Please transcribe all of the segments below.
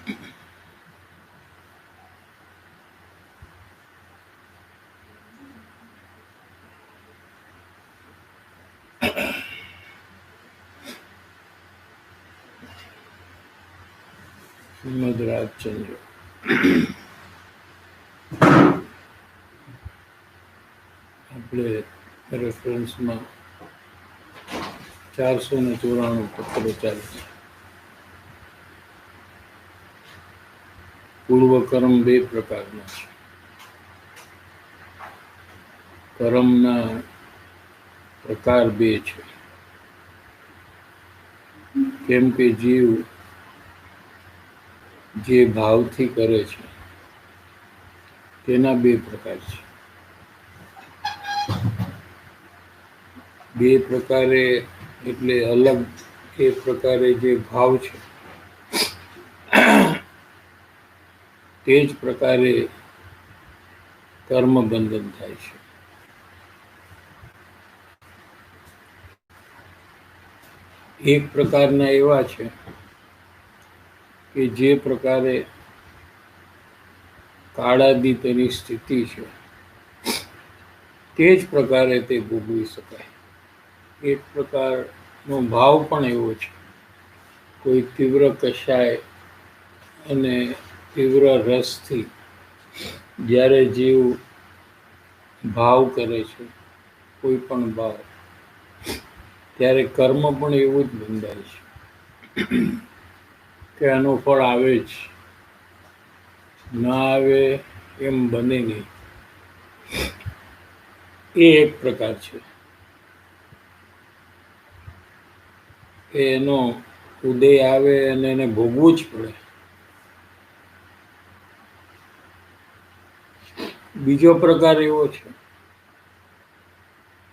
શ્રીમદ રાજચંદ્ર આપણે રેફરન્સમાં 494 પત્રો ચાલે છે. પૂર્વકર્મ બે પ્રકારના છે. કર્મના પ્રકાર બે છે. કેમ કે જીવ જે ભાવથી કરે છે તેના બે પ્રકાર છે. બે પ્રકારે એટલે અલગ એ પ્રકારે જે ભાવ છે તે જ પ્રકારે કર્મ બંધન થાય છે. એક પ્રકારના એવા છે કે જે પ્રકારે કાળાદિતની સ્થિતિ છે તે જ પ્રકારે તે ભોગવી શકાય. એક પ્રકારનો ભાવ પણ એવો છે. કોઈ તીવ્ર કષાય અને તીવ્ર રસથી જ્યારે જીવ ભાવ કરે છે, કોઈ પણ ભાવ, ત્યારે કર્મ પણ એવું જ બંધાય છે કે આનું ફળ આવે જ, ના આવે એમ બને નહીં. એ એક પ્રકાર છે કે એનો ઉદય આવે અને એને ભોગવું જ પડે. બીજો પ્રકાર એવો છે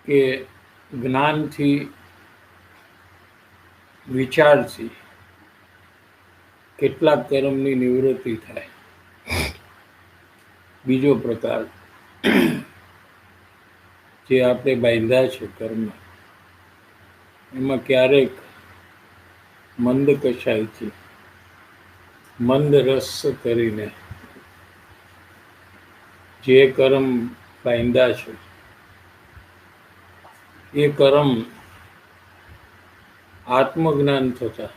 કે જ્ઞાનથી, વિચારથી કેટલાક કર્મની નિવૃત્તિ થાય. બીજો પ્રકાર જે આપણે બાંધ્યા છે કર્મ, એમાં ક્યારેક મંદ કષાયથી, મંદ રસ કરીને જે કર્મ બાંધ્યા છે એ કર્મ આત્મજ્ઞાન થતા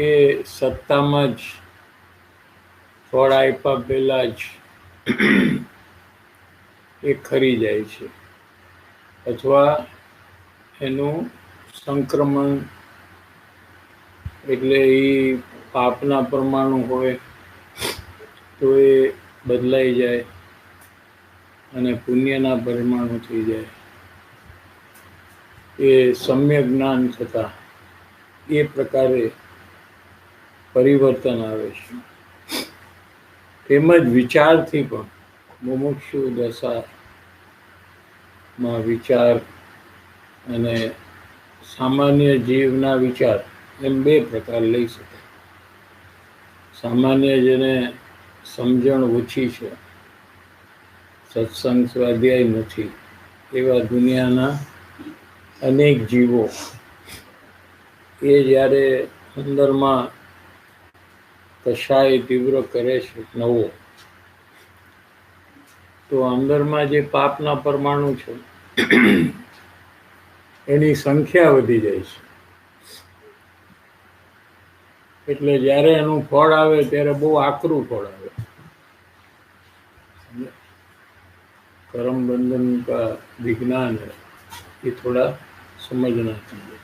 એ સત્તામાં જ ફળ આપ્યા પહેલા જ એ ખરી જાય છે, અથવા એનું સંક્રમણ, એટલે એ પાપના પરમાણુ હોય તો એ બદલાઈ જાય અને પુણ્યના પરમાણુ થઈ જાય. એ સમ્યક જ્ઞાન થતા એ પ્રકારે પરિવર્તન આવે છે. તેમજ વિચારથી પણ મુમુક્ષુ દશામાં વિચાર અને સામાન્ય જીવના વિચાર એમ બે પ્રકાર લઈ શકાય. સામાન્ય જેને સમજણ ઓછી છે, સત્સંગ સ્વાધ્યાય નથી, એવા દુનિયાના અનેક જીવો એ જ્યારે અંદરમાં કષાય તીવ્ર કરે છે નવો, તો અંદરમાં જે પાપના પરમાણુ છે એની સંખ્યા વધી જાય છે. એટલે જ્યારે એનું ફળ આવે ત્યારે બહુ આકરું ફળ આવે. कर्म बंधन का विज्ञान है, ये थोड़ा समझना चाहिए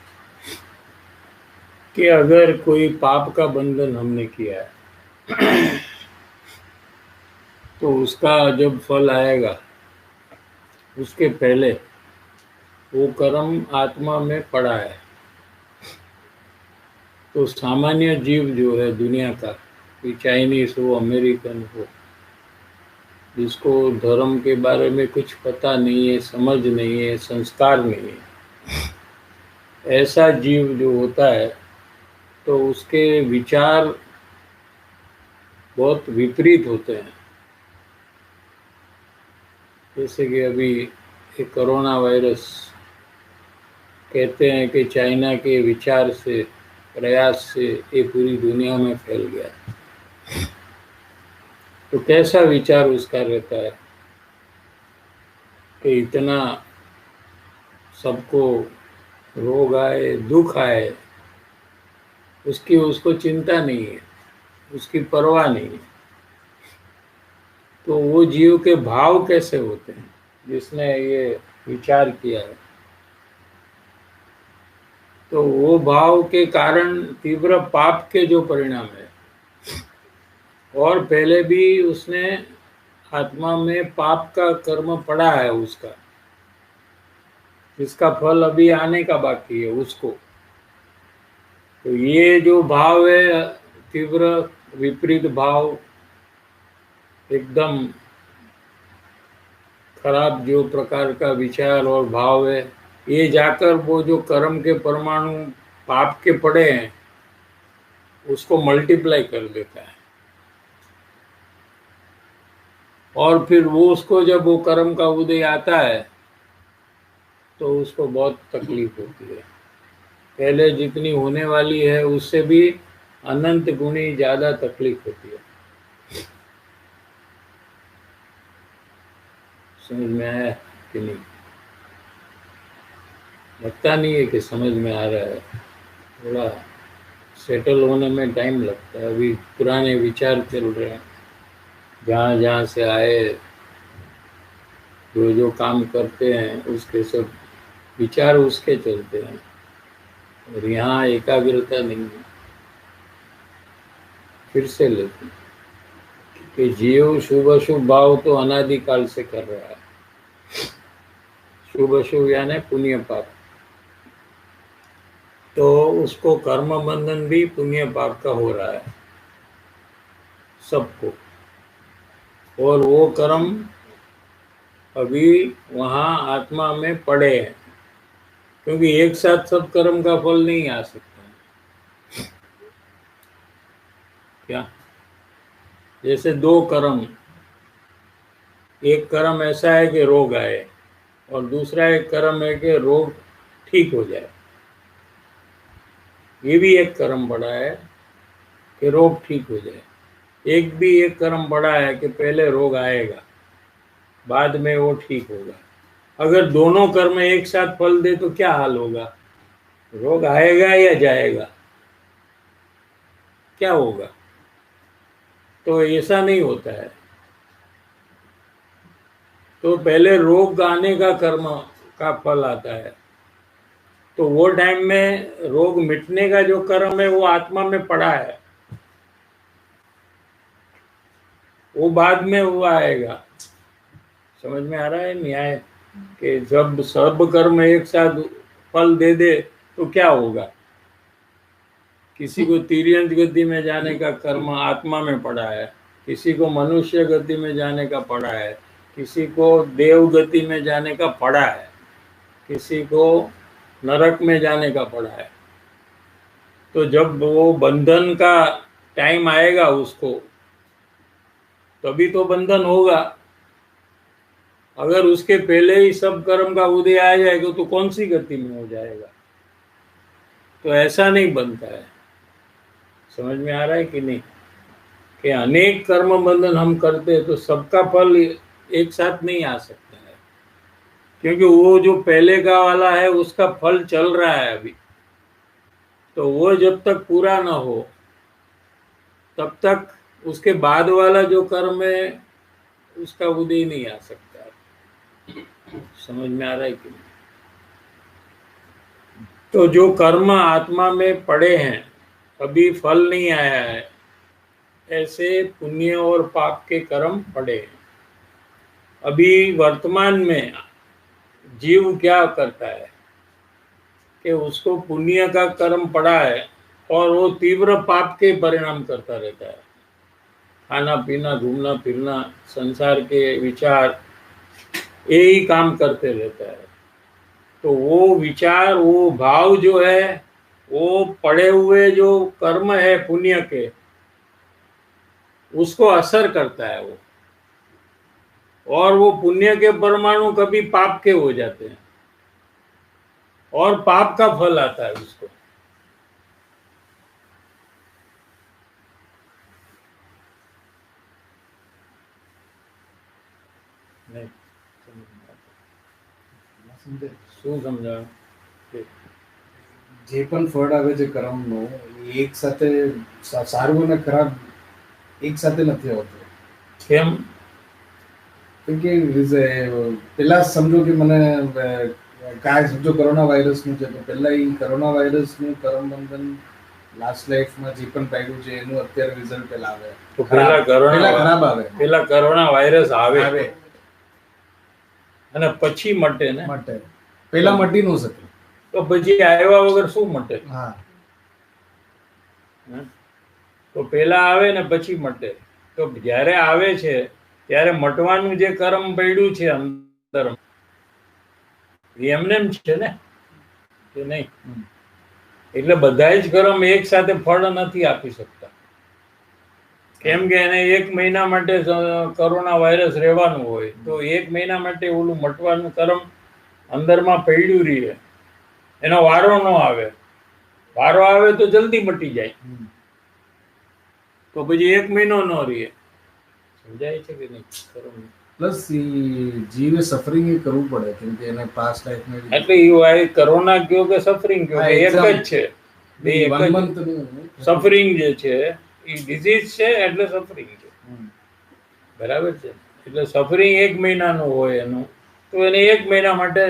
कि अगर कोई पाप का बंधन हमने किया है तो उसका जब फल आएगा उसके पहले वो कर्म आत्मा में पड़ा है. तो सामान्य जीव जो है दुनिया का, चाइनीज हो, अमेरिकन हो, जिसको धर्म के बारे में कुछ पता नहीं है, समझ नहीं है, संस्कार नहीं है, ऐसा जीव जो होता है तो उसके विचार बहुत विपरीत होते हैं. जैसे कि अभी ये कोरोना वायरस कहते हैं कि चाइना के विचार से प्रयास से ये पूरी दुनिया में फैल गया। तो कैसा विचार उसका रहता है कि इतना सबको रोग आए, दुख आए, उसको चिंता नहीं है, उसकी परवाह नहीं है। तो वो जीव के भाव कैसे होते हैं जिसने ये विचार किया है? तो वो भाव के कारण तीव्र पाप के जो परिणाम है, और पहले भी उसने आत्मा में पाप का कर्म पड़ा है उसका, जिसका फल अभी आने का बाकी है उसको। तो ये जो भाव है, तीव्र विपरीत भाव, एकदम खराब जो प्रकार का विचार और भाव है, ये जाकर वो जो कर्म के परमाणु पाप के पड़े हैं उसको मल्टीप्लाई कर देता है, और फिर वो उसको जब वो कर्म का उदय आता है तो उसको बहुत तकलीफ होती है। पहले जितनी होने वाली है उससे भी अनंत गुणी ज्यादा तकलीफ होती है। समझ में आया कि नहीं? लगता नहीं है कि समझ में आ रहा है। थोड़ा सेटल होने में टाइम लगता है। अभी पुराने विचार चल रहे हैं, जहाँ जहाँ से आए, जो जो काम करते हैं उसके सब विचार उसके चलते हैं, और यहाँ एकाग्रता नहीं है। फिर से लेते हैं कि जीव शुभ अशुभ भाव तो अनादिकाल से कर रहा है। शुभ अशुभ यानी पुण्य पाप, तो उसको कर्म बंधन भी पुण्य पाप का हो रहा है सबको। और वो कर्म अभी वहाँ आत्मा में पड़े हैं, क्योंकि एक साथ सब कर्म का फल नहीं आ सकता। क्या? जैसे दो कर्म, एक कर्म ऐसा है कि रोग आए, और दूसरा एक कर्म है कि रोग ठीक हो जाए। ये भी एक कर्म बड़ा है कि रोग ठीक हो जाए। एक कर्म बड़ा है कि पहले रोग आएगा, बाद में वो ठीक होगा। अगर दोनों कर्म एक साथ फल दे तो क्या हाल होगा? रोग आएगा या जाएगा? क्या होगा? तो ऐसा नहीं होता है। तो पहले रोग आने का कर्म का फल आता है, तो वो टाइम में रोग मिटने का जो कर्म है वो आत्मा में पड़ा है, वो बाद में हुआ आएगा। समझ में आ रहा है न्याय? कि जब सब कर्म एक साथ फल दे दे तो क्या होगा? किसी को तिर्यंत गति में जाने का कर्म आत्मा में पड़ा है, किसी को मनुष्य गति में जाने का पड़ा है, किसी को देव गति में जाने का पड़ा है, किसी को नरक में जाने का पड़ा है। तो जब वो बंधन का टाइम आएगा उसको, तभी तो बंधन होगा। अगर उसके पहले ही सब कर्म का उदय आ जाएगा तो कौन सी गति में हो जाएगा? तो ऐसा नहीं बनता है। समझ में आ रहा है कि नहीं? कि अनेक कर्म बंधन हम करते हैं तो सबका फल एक साथ नहीं आ सकता है, क्योंकि वो जो पहले का वाला है उसका फल चल रहा है अभी। तो वो जब तक पूरा ना हो तब तक उसके बाद वाला जो कर्म है उसका उदय नहीं आ सकता। समझ में आ रहा है कि नहीं? तो जो कर्म आत्मा में पड़े हैं, अभी फल नहीं आया है, ऐसे पुण्य और पाप के कर्म पड़े हैं। अभी वर्तमान में जीव क्या करता है कि उसको पुण्य का कर्म पड़ा है और वो तीव्र पाप के परिणाम करता रहता है। खाना पीना, घूमना फिरना, संसार के विचार, यही काम करते रहता है। तो वो विचार, वो भाव जो है, वो पड़े हुए जो कर्म है पुण्य के, उसको असर करता है वो, और वो पुण्य के परमाणु कभी पाप के हो जाते हैं और पाप का फल आता है उसको। નહીં શું સમજાવે જે પણ ફળ આવે છે કર્મનું એ એક સાથે સારું અને ખરાબ એક સાથે નથી આવતું. કેમ? કેમ કે પેલા સમજો કે મને કાંઈ સમજો કોરોના વાયરસનું છે તો પહેલા એ કોરોના વાયરસનું કરમ બંધન લાસ્ટ લાઈફમાં જે પણ પાડ્યું છે એનું અત્યારે રિઝલ્ટ પેલા આવે તો પેલા ખરાબ આવે, પેલા કોરોના વાયરસ આવે અને પછી મટે ને. મટે પેલા મટી ન શકે તો પછી આવ્યા વગર શું મટે? હા, તો પેલા આવે ને પછી મટે. તો જ્યારે આવે છે ત્યારે મટવાનું જે કર્મ પડ્યું છે અંદર એમને છે ને કે નહીં? એટલે બધા જ કર્મ એક સાથે ફળ નથી આપી શકતા. કેમ કે એને 1 મહિના માટે કોરોના વાયરસ રહેવાનું હોય તો 1 મહિના માટે ઓલું મટવાનું કર્મ અંદરમાં પડ્યું રહે, એનો વારો ન આવે. વારો આવે તો જલ્દી મટી જાય, તો પછી 1 મહિનો ન રહે. સમજાય છે કે નહીં? પ્લસ જીવે સફરિંગ એ કરવું પડે કેમ કે એને પાસ્ટ લાઈફમાં એટલે એ કોરોના કયો કે સફરિંગ કયો કે એક જ છે, બે એક જ. સફરિંગ જે છે એ ડિઝીઝ છે એટલે સફરિંગ છે, બરાબર છે. એટલે સફરિંગ 1 મહિનાનું હોય એનું, તો એને 1 મહિના માટે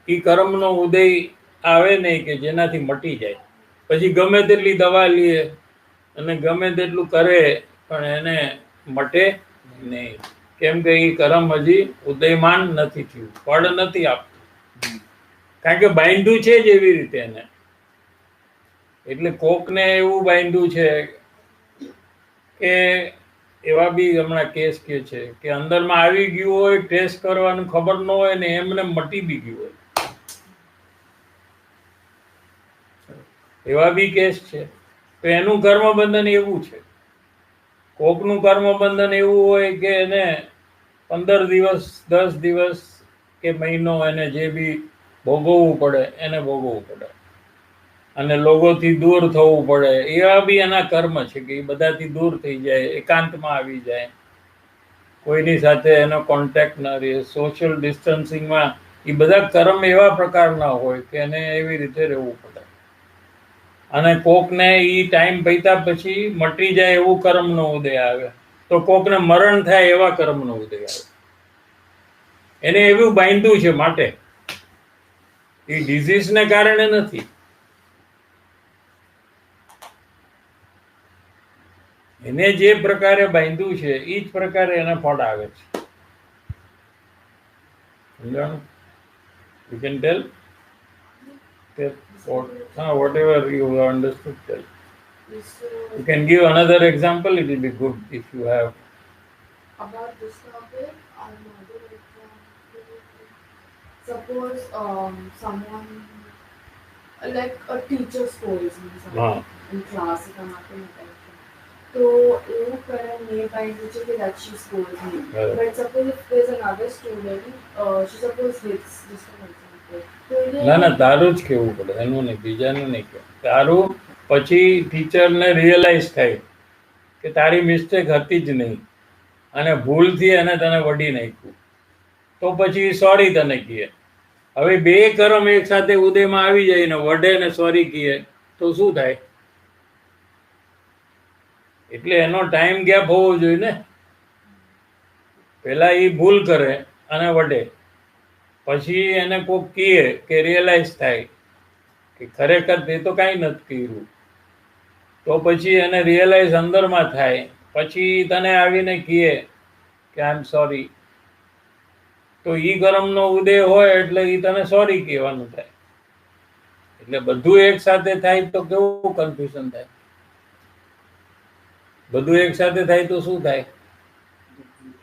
એ કર્મનો ઉદય આવે નહીં કે જેનાથી મટી જાય. પછી ગમે તેટલી દવા લે અને ગમે તેટલું કરે પણ એને મટે નહીં. કેમ કે એ કર્મ હજી ઉદયમાન નથી થયું, ફળ નથી આપતું, કારણ કે બાંધ્યું છે જ એવી રીતે એને. એટલે કોકને એવું બાંધ્યું છે કે એવા બી હમણાં કેસ કે છે કે અંદરમાં આવી ગયું હોય, ટેસ્ટ કરવાનું ખબર ન હોય ને એમને મટી બી ગયું હોય, એવા બી કેસ છે. તો એનું કર્મબંધન એવું છે. કોકનું કર્મબંધન એવું હોય કે એને 15 દિવસ 10 દિવસ કે મહિનો એને જે બી ભોગવવું પડે એને ભોગવવું પડે અને લોકોથી દૂર થવું પડે. એવા બી એના કર્મ છે કે એ બધાથી દૂર થઈ જાય, એકાંતમાં આવી જાય, કોઈની સાથે એનો કોન્ટેક્ટ ન રહે, સોશિયલ ડિસ્ટન્સિંગમાં. એ બધા કર્મ એવા પ્રકારના હોય કે એને એવી રીતે રહેવું પડે. અને કોકને એ ટાઈમ પૈતા પછી મટી જાય એવું કર્મનો ઉદય આવે, તો કોકને મરણ થાય એવા કર્મનો ઉદય આવે. એને એવું બાંધ્યું છે માટે એ ડિઝીઝને કારણે નથી. એને જે પ્રકારે બાંધ્યું છે એ જ પ્રકારે એને ફળ આવે છે. સમજાણું? You can tell? Whatever you understood, tell. You can give another example, it will be good if you have. About this topic, another example. Suppose someone, like a teacher scores me in class, if I'm not paying attention. So, you can say that she scores me. But suppose if there's another student, she suppose hits, just an example. ના તારું જ કહેવું પડે, એનું નહીં, બીજાનું નહીં કહેવું. તારું પછી ટીચરને રિયલાઇઝ થાય કે તારી મિસ્ટેક હતી જ નહીં અને ભૂલથી એને તને વઢી નાખ્યું, તો પછી સોરી તને કહે. હવે બે કર્મ એક સાથે ઉદયમાં આવી જાય ને વઢે ને સોરી કહે તો શું થાય? એટલે એનો ટાઈમ ગેપ હોવો જોઈએ ને. પેલા એ ભૂલ કરે અને વઢે, પછી એને કોક કહે કે રિયલાઇઝ થાય કે ખરેખર તે તો કાંઈ નથી કર્યું, તો પછી એને રિયલાઇઝ અંદરમાં થાય, પછી તને આવીને કહે કે આઈ એમ સોરી, તો ઈ કર્મનો ઉદય હોય એટલે ઈ તને સોરી કહેવાનું થાય. એટલે બધું એક સાથે થાય તો કેવું કન્ફ્યુઝન થાય? બધું એક સાથે થાય તો શું થાય?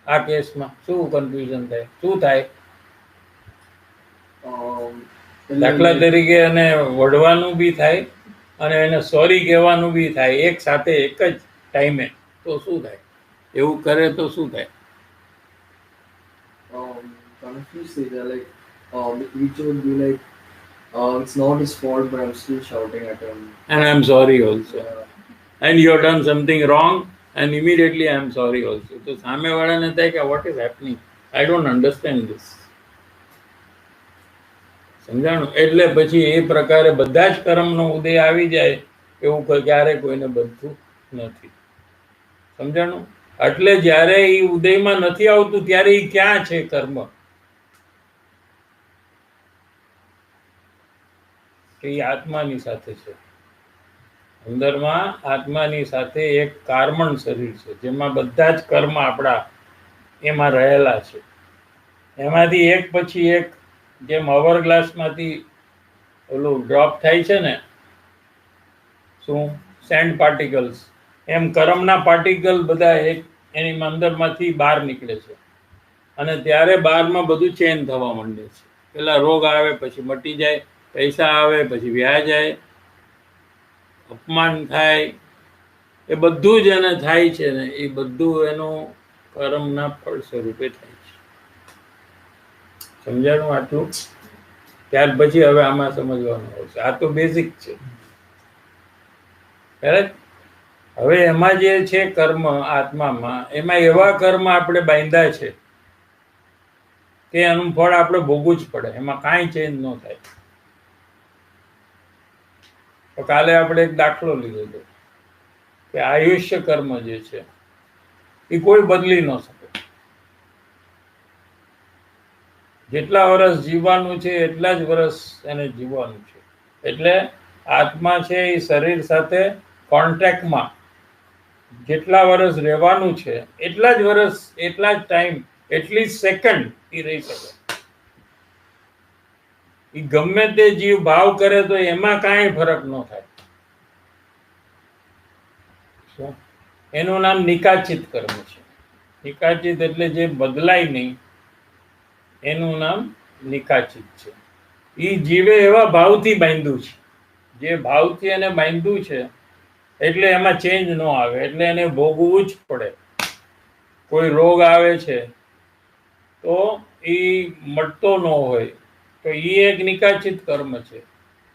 આ કેસમાં શું કન્ફ્યુઝન થાય? શું થાય? દાખલા તરીકે એને વઢવાનું બી થાય અને એને સોરી કહેવાનું બી થાય એક સાથે એક જ ટાઈમે, તો શું થાય? એવું કરે તો શું થાય? Confused, like each would be like, it's not his fault, but I'm still shouting at him. And I'm sorry also. And you have done something wrong, and immediately I'm sorry also. So સામેવાળાને થાય કે what is happening? I don't understand this. સમજાણું? એટલે પછી એ પ્રકારે બધા જ કર્મનો ઉદય આવી જાય એવું ક્યારે કોઈને બનતું નથી. સમજાણું? એટલે જ્યારે એ ઉદયમાં નથી આવતું ત્યારે એ ક્યાં છે કર્મ? કે એ આત્માની સાથે છે. અંદરમાં આત્માની સાથે એક કાર્મણ શરીર છે જેમાં બધા જ કર્મ આપણા એમાં રહેલા છે. એમાંથી એક પછી એક, જેમ અવર ગ્લાસમાંથી ઓલું ડ્રોપ થાય છે ને, શું સેન્ડ પાર્ટિકલ્સ, એમ કર્મના પાર્ટિકલ બધા એક એની અંદરમાંથી બહાર નીકળે છે. અને ત્યારે બહારમાં બધું ચેન્જ થવા માંડે છે. પેલા રોગ આવે પછી મટી જાય, પૈસા આવે પછી વ્યાજ જાય, અપમાન થાય, એ બધું જ એને થાય છે ને એ બધું એનું કર્મના ફળ સ્વરૂપે થાય છે. સમજાણું આટલું? ત્યાર પછી હવે આમાં સમજવાનું આવશે. આ તો બેઝિક છે. કરેક્ટ? હવે એમાં જે છે કર્મ આત્મામાં, એમાં એવા કર્મ આપણે બાંધ્યા છે કે એનું ફળ આપણે ભોગવું જ પડે, એમાં કાંઈ ચેન્જ ન થાય. તો કાલે આપણે એક દાખલો લીધો હતો કે આયુષ્ય કર્મ જે છે એ કોઈ બદલી ન શકે. જેટલા વર્ષ જીવવાનું છે એટલા જ વર્ષ એને જીવવાનું છે. એટલે આત્મા છે એ શરીર સાથે કોન્ટેક્ટમાં જેટલા વર્ષ રહેવાનું છે એટલા જ વર્ષ, એટલા જ ટાઈમ, એટલી જ સેકન્ડ એ રહી શકે. એ ગમે તે જીવ ભાવ કરે તો એમાં કાંઈ ફરક ન થાય. એનું નામ નિકાચિત કર્મ છે. નિકાચિત એટલે જે બદલાય નહીં એનું નામ નિકાચિત છે. એ જીવે એવા ભાવથી બાંધ્યું છે, જે ભાવથી એને બાંધ્યું છે એટલે એમાં ચેન્જ ન આવે, એટલે એને ભોગવવું જ પડે. કોઈ રોગ આવે છે તો એ મટતો ન હોય તો એ એક નિકાચિત કર્મ છે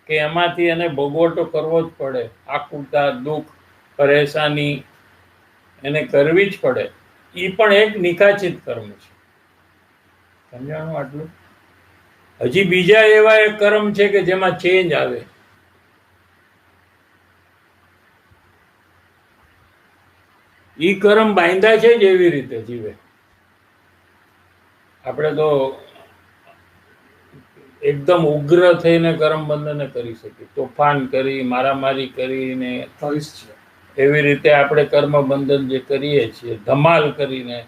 કે એમાંથી એને ભોગવટો કરવો જ પડે. આકુલતા, દુઃખ, પરેશાની એને કરવી જ પડે. એ પણ એક નિકાચિત કર્મ છે. સમજાણું આટલું? હજી બીજા એવા એક કર્મ છે કે જેમાં ચેન્જ આવે. ઈ કર્મ બાંધ્યા છે જ એવી રીતે જીવે. આપણે તો એકદમ ઉગ્ર થઈને કર્મ બંધન કરી શકીએ, તોફાન કરી, મારામારી કરીને એવી રીતે આપણે કર્મ બંધન જે કરીએ છીએ, ધમાલ કરીને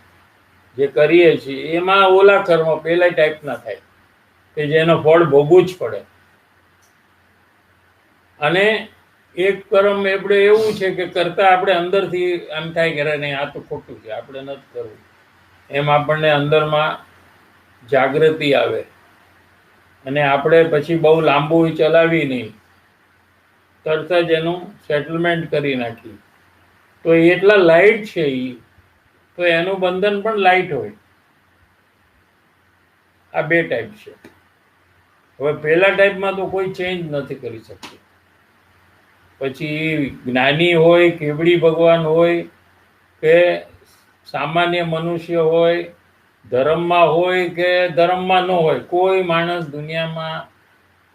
જે કરીએ છીએ એમાં ઓલા કર્મ પેલા ટાઈપના થાય કે જેનો ફળ ભોગવું જ પડે. અને એક કર્મ આપણે એવું છે કે કરતા આપણે અંદરથી એમ થાય કે નહીં આ તો ખોટું છે, આપણે નથી કરવું. એમ આપણને અંદરમાં જાગૃતિ આવે અને આપણે પછી બહુ લાંબુ ચલાવી નહીં, તરત જ એનું સેટલમેન્ટ કરી નાખી. તો એટલા લાઇટ છે એ, તો એનું બંધન પણ લાઇટ હોય. આ બે ટાઈપ છે. હવે પહેલા ટાઈપમાં તો કોઈ ચેન્જ નથી કરી શકતું. પછી જ્ઞાની હોય, કેવડી ભગવાન હોય કે સામાન્ય મનુષ્ય હોય, ધર્મમાં હોય કે ધર્મમાં ન હોય, કોઈ માણસ દુનિયામાં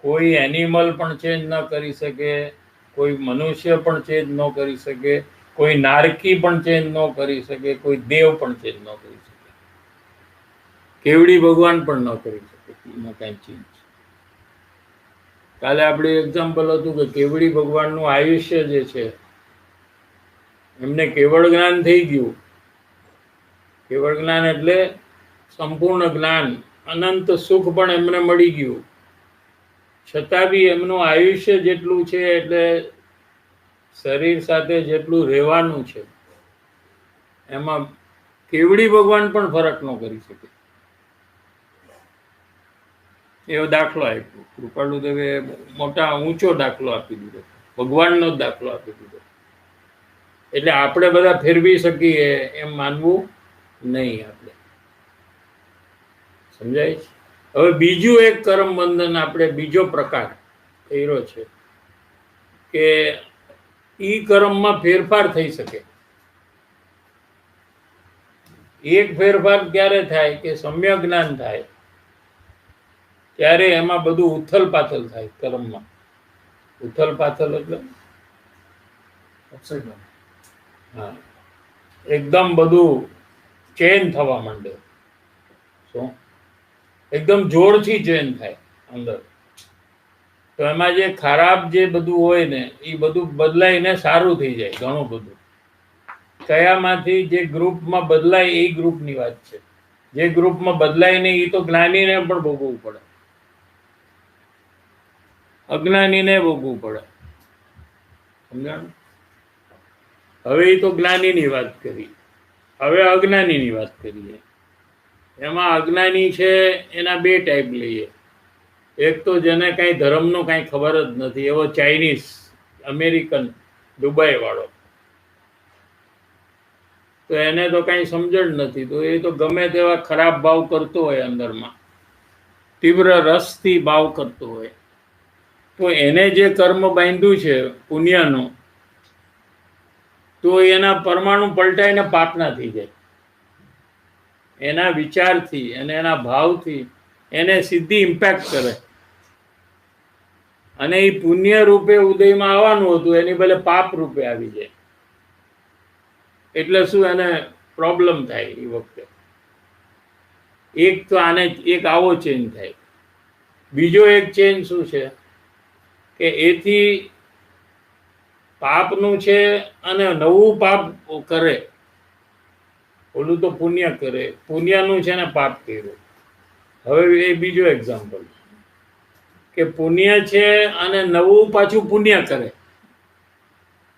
કોઈ એનિમલ પણ ચેન્જ ન કરી શકે, કોઈ મનુષ્ય પણ ચેન્જ ન કરી શકે, કોઈ નારકી પણ ચેન્જ ન કરી શકે, કોઈ દેવ પણ ચેન્જ ન કરી શકે, કેવડી ભગવાન પણ ન કરી શકે. એમાં કાંઈ ચેન્જ. કાલે આપણે એક્ઝામ્પલ હતું કે કેવડી ભગવાનનું આયુષ્ય જે છે, એમને કેવળ જ્ઞાન થઈ ગયું. કેવળ જ્ઞાન એટલે સંપૂર્ણ જ્ઞાન, અનંત સુખ પણ એમને મળી ગયું. છતાં બી એમનું આયુષ્ય જેટલું છે એટલે શરીર સાથે જેટલું રહેવાનું છે એમાં કેવડી ભગવાન પણ ફરક ન કરી શકે. એવો દાખલો આપ્યો કૃપાળુદેવે, મોટા ઊંચો દાખલો આપી દીધો, ભગવાનનો જ દાખલો આપી દીધો. એટલે આપણે બધા ફેરવી શકીએ એમ માનવું નહીં આપણે. સમજાય છે? હવે બીજું એક કર્મ બંધન આપણે બીજો પ્રકાર કર્યો છે કે ઈ કર્મમાં ફેરફાર થઈ શકે. એક ફેરફાર ક્યારે થાય કે સમ્યક જ્ઞાન થાય ત્યારે એમાં બધું ઉથલ પાથલ થાય કર્મમાં. ઉથલ પાથલ એટલે અપસાઇડ ડાઉન. હા, એકદમ બધું ચેન્જ થવા માંડે. શું એકદમ જોરથી ચેન્જ થાય અંદર. તો એમાં જે ખરાબ જે બધું હોય ને એ બધું બદલાઈને સારું થઈ જાય ઘણું બધું. કયામાંથી જે ગ્રુપમાં બદલાય એ ગ્રુપની વાત છે. જે ગ્રુપમાં બદલાય નહીં એ તો જ્ઞાનીને પણ ભોગવવું પડે, અજ્ઞાનીને ભોગવવું પડે. સમજાણું? હવે એ તો જ્ઞાનીની વાત કરી, હવે અજ્ઞાનીની વાત કરીએ. એમાં અજ્ઞાની છે એના બે ટાઈપ લઈએ. એક તો જેને કાંઈ ધર્મનું કાંઈ ખબર જ નથી, એવો ચાઇનીઝ, અમેરિકન, દુબઈ વાળો. તો એને તો કાંઈ સમજણ નથી, તો એ તો ગમે તેવા ખરાબ ભાવ કરતો હોય, અંદરમાં તીવ્ર રસથી ભાવ કરતો હોય. તો એને જે કર્મ બાંધ્યું છે પુણ્યનું, તો એના પરમાણુ પલટાઈને પાપના થઈ જાય. એના વિચારથી અને એના ભાવથી એને સીધી ઇમ્પેક્ટ કરે. અને એ પુણ્ય રૂપે ઉદયમાં આવવાનું હતું એની ભલે પાપ રૂપે આવી જાય. એટલે શું એને પ્રોબ્લેમ થાય એ વખતે. એક તો આને એક આવો ચેન્જ થાય. બીજો એક ચેન્જ શું છે કે એથી પાપનું છે અને નવું પાપ કરે. ઓલું તો પુણ્ય કરે, પુણ્યનું છે ને પાપ કર્યું. હવે એ બીજો એક્ઝામ્પલ કે પુણ્ય છે અને નવું પાછું પુણ્ય કરે.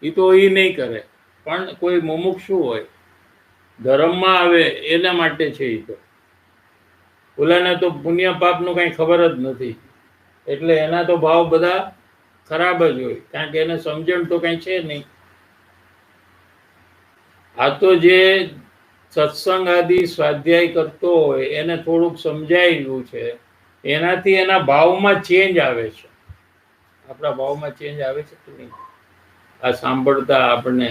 એ તો એ નહીં કરે, પણ કોઈ મુમુક્ષુ હોય ધર્મમાં આવે એના માટે છે. એ તો ઓલાને તો પુણ્ય પાપનું કાંઈ ખબર જ નથી, એટલે એના તો ભાવ બધા ખરાબ જ હોય, કારણ કે એને સમજણ તો કાંઈ છે નહીં. આ તો જે સત્સંગ આદિ સ્વાધ્યાય કરતો હોય એને થોડુંક સમજાયેલું છે, એનાથી એના ભાવમાં ચેન્જ આવે છે. આપણા ભાવમાં ચેન્જ આવે છે કે નહીં? આ સાંભળતા આપણને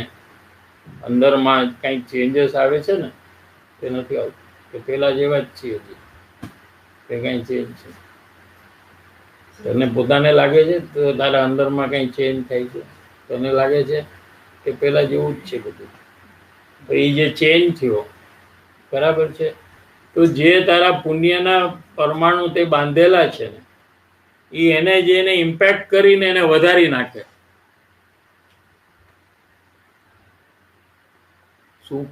અંદરમાં કંઈક ચેન્જીસ આવે છે ને, તે નથી આવતું કે પેલા જેવા જ છીએ હજી, કે કંઈ ચેન્જ છે? તને પોતાને લાગે છે તો તારા અંદરમાં કંઈ ચેન્જ થાય છે? તને લાગે છે કે પેલા જેવું જ છે બધું? તો એ જે ચેન્જ થયો બરાબર છે, તો જે તારા પુણ્યના પરમાણુ તે બાંધેલા છે ને એ એને જે એને ઇમ્પેક્ટ કરીને એને વધારી નાખે. શું?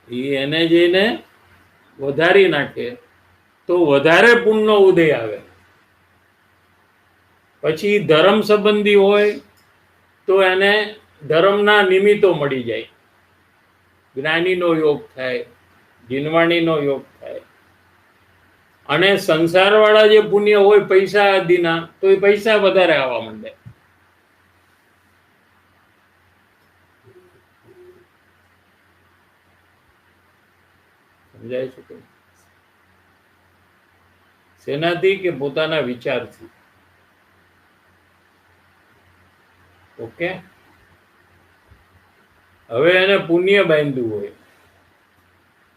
એ એને જેને વધારી નાખે તો વધારે પુણ્યનો ઉદય આવે. પછી ધર્મ સંબંધી હોય તો એને ધર્મના નિમિત્તો મળી જાય. જ્ઞાનીનો યોગ થાય, જીનવાણીનો યોગ થાય. અને સંસારવાળા જે પુણ્ય હોય પૈસા આદિના, તો એ પૈસા વધારે આવવા માંડે. સમજાય છે? શેનાથી? કે પોતાના વિચારથી. ઓકે, હવે એને પુણ્ય બાંધ્યું હોય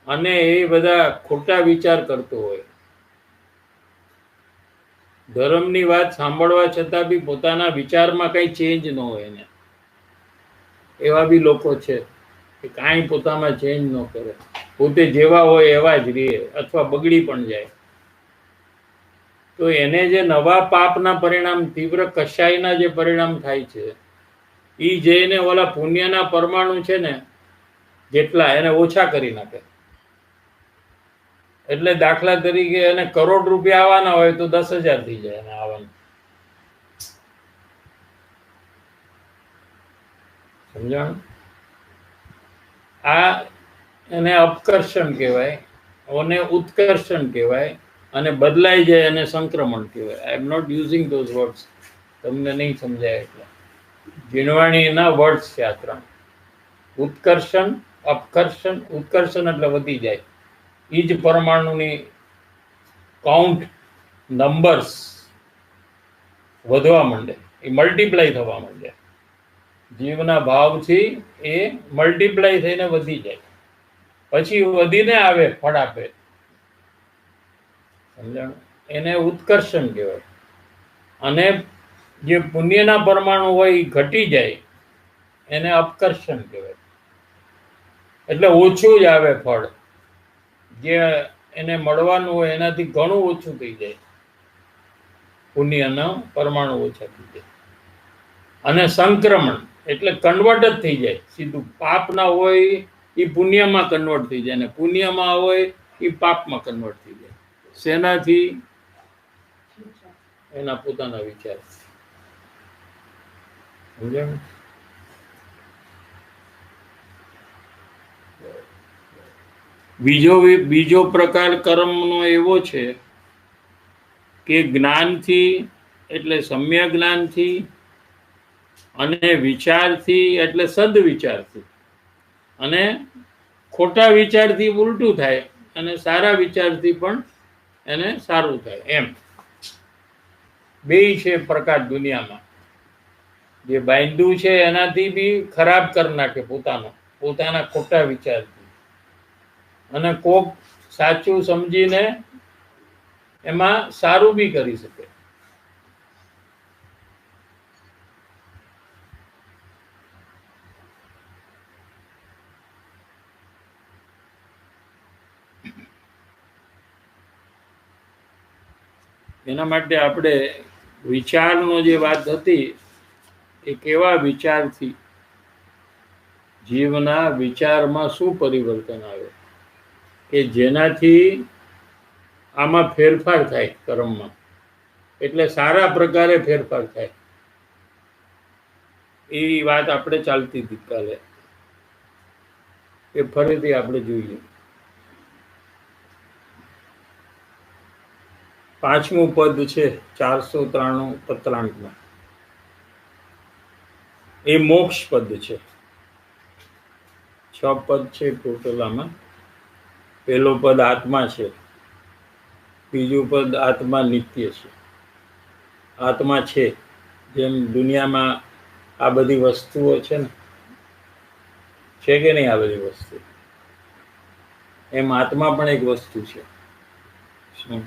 અને એ બધા ખોટા વિચાર કરતો હોય, ધર્મની વાત સાંભળવા છતાં બી પોતાના વિચારમાં કઈ ચેન્જ ન હોય એને. એવા બી લોકો છે કે કાંઈ પોતામાં ચેન્જ ન કરે, પોતે જેવા હોય એવા જ રહે અથવા બગડી પણ જાય. તો એને જે નવા પાપના પરિણામ, તીવ્ર કશાયના જે પરિણામ થાય છે, એ જઈને ઓલા પુણ્યના પરમાણુ છે ને જેટલા એને ઓછા કરી નાખે. એટલે દાખલા તરીકે એને કરોડ રૂપિયા આવવાના હોય તો 10,000 થઈ જાય એને આવવાનું. સમજાણું? આ એને અપકર્ષણ કહેવાય, ઓને ઉત્કર્ષણ કહેવાય, અને બદલાઈ જાય અને સંક્રમણ કહેવાય. I am not using those words, તમને નહીં સમજાય એટલે. જીનવાણીના વર્ડ્સ છે આ 3: ઉત્કર્ષણ, અપકર્ષણ. ઉત્કર્ષણ એટલે વધી જાય, એ જ પરમાણુની કાઉન્ટ, નંબર્સ વધવા માંડે, એ મલ્ટીપ્લાય થવા માંડે. જીવના ભાવથી એ મલ્ટીપ્લાય થઈને વધી જાય. પછી વધીને આવે ફળ આપે, સમજાણું? એને ઉત્કર્ષણ કહેવાય. અને જે પુણ્યના પરમાણુ હોય એ ઘટી જાય એને અપકર્ષણ કહેવાય. એટલે ઓછું જ આવે ફળ, જે એને મળવાનું હોય એનાથી ઘણું ઓછું થઈ જાય, પુણ્યના પરમાણુ ઓછા થઈ જાય. અને સંક્રમણ એટલે કન્વર્ટ જ થઈ જાય સીધું. પાપ ના હોય એ પુણ્યમાં કન્વર્ટ થઈ જાય, અને પુણ્યમાં હોય એ પાપમાં કન્વર્ટ થઈ જાય. શેનાથી? એના પોતાના વિચાર. સમજાયું? બીજો પ્રકાર કર્મનો એવો છે કે જ્ઞાનથી એટલે સમ્યક જ્ઞાનથી, અને વિચારથી એટલે સદવિચારથી, અને ખોટા વિચારથી ઉલટું થાય, અને સારા વિચારથી પણ એને સારું થાય. એમ બેય છે પ્રકાર દુનિયામાં. જે બાંધ્યું છે એનાથી બી ખરાબ કરી નાખે પોતાના ખોટા વિચારથી, અને કોક સાચું સમજીને એમાં સારું બી કરી શકે. એના માટે આપણે વિચારનો જે વાત હતી એ કેવા વિચારથી જીવના વિચારમાં શું પરિવર્તન આવે કે જેનાથી આમાં ફેરફાર થાય કર્મમાં, એટલે સારા પ્રકારે ફેરફાર થાય. એ વાત આપણે ચાલતી હતી કાલે, એ ફરીથી આપણે જોઈએ. 5મું પદ છે 493 પત્રાંકમાં, એ મોક્ષ પદ છે. 6 પદ છે ટોટલામાં. પહેલો પદ આત્મા છે, બીજું પદ આત્મા નિત્ય છે. આત્મા છે, જેમ દુનિયામાં આ બધી વસ્તુઓ છે ને, છે કે નહીં? આ બધી વસ્તુ એમ આત્મા પણ એક વસ્તુ છે. શું?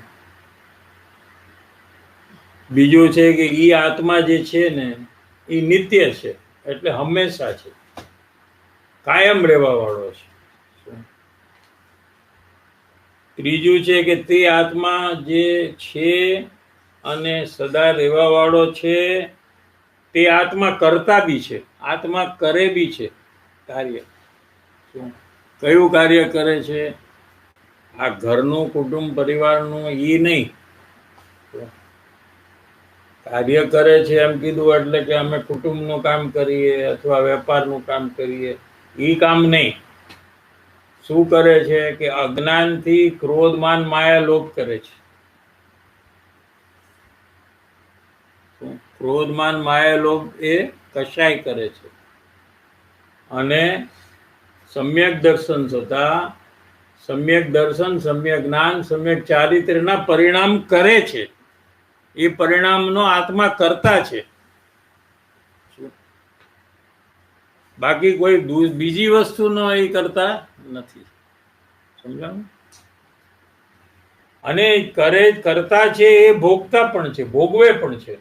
બીજું છે કે ઈ આત્મા જે છે ને એ નિત્ય છે, એટલે હંમેશા છે, કાયમ રહેવા વાળો છે. ત્રીજું છે કે તે આત્મા જે છે અને સદા રહેવા વાળો છે, તે આત્મા કરતા બી છે, આત્મા કરે બી છે કાર્ય. શું? કયું કાર્ય કરે છે? આ ઘરનું, કુટુંબ, પરિવારનું ઈ નહીં, કાર્ય કરે છે એમ કીધું એટલે કે અમે કુટુંબનું કામ કરીએ અથવા વેપારનું કામ કરીએ, ઈ કામ નહીં. શું કરે છે કે અજ્ઞાનથી ક્રોધમાન માયા લોપ કરે છે. ક્રોધમાન માયા લોપ એ કશાય કરે છે. અને સમ્યક દર્શન થતા સમ્યક દર્શન, સમ્યક જ્ઞાન, સમ્યક ચારિત્ર્યના પરિણામ કરે છે. એ પરિણામનો આત્મા કરતા છે. બાકી કોઈ બીજી વસ્તુનો એ કરતા નથી. સમજાણું? અને કરતા છે એ ભોગતા પણ છે, ભોગવે પણ છે.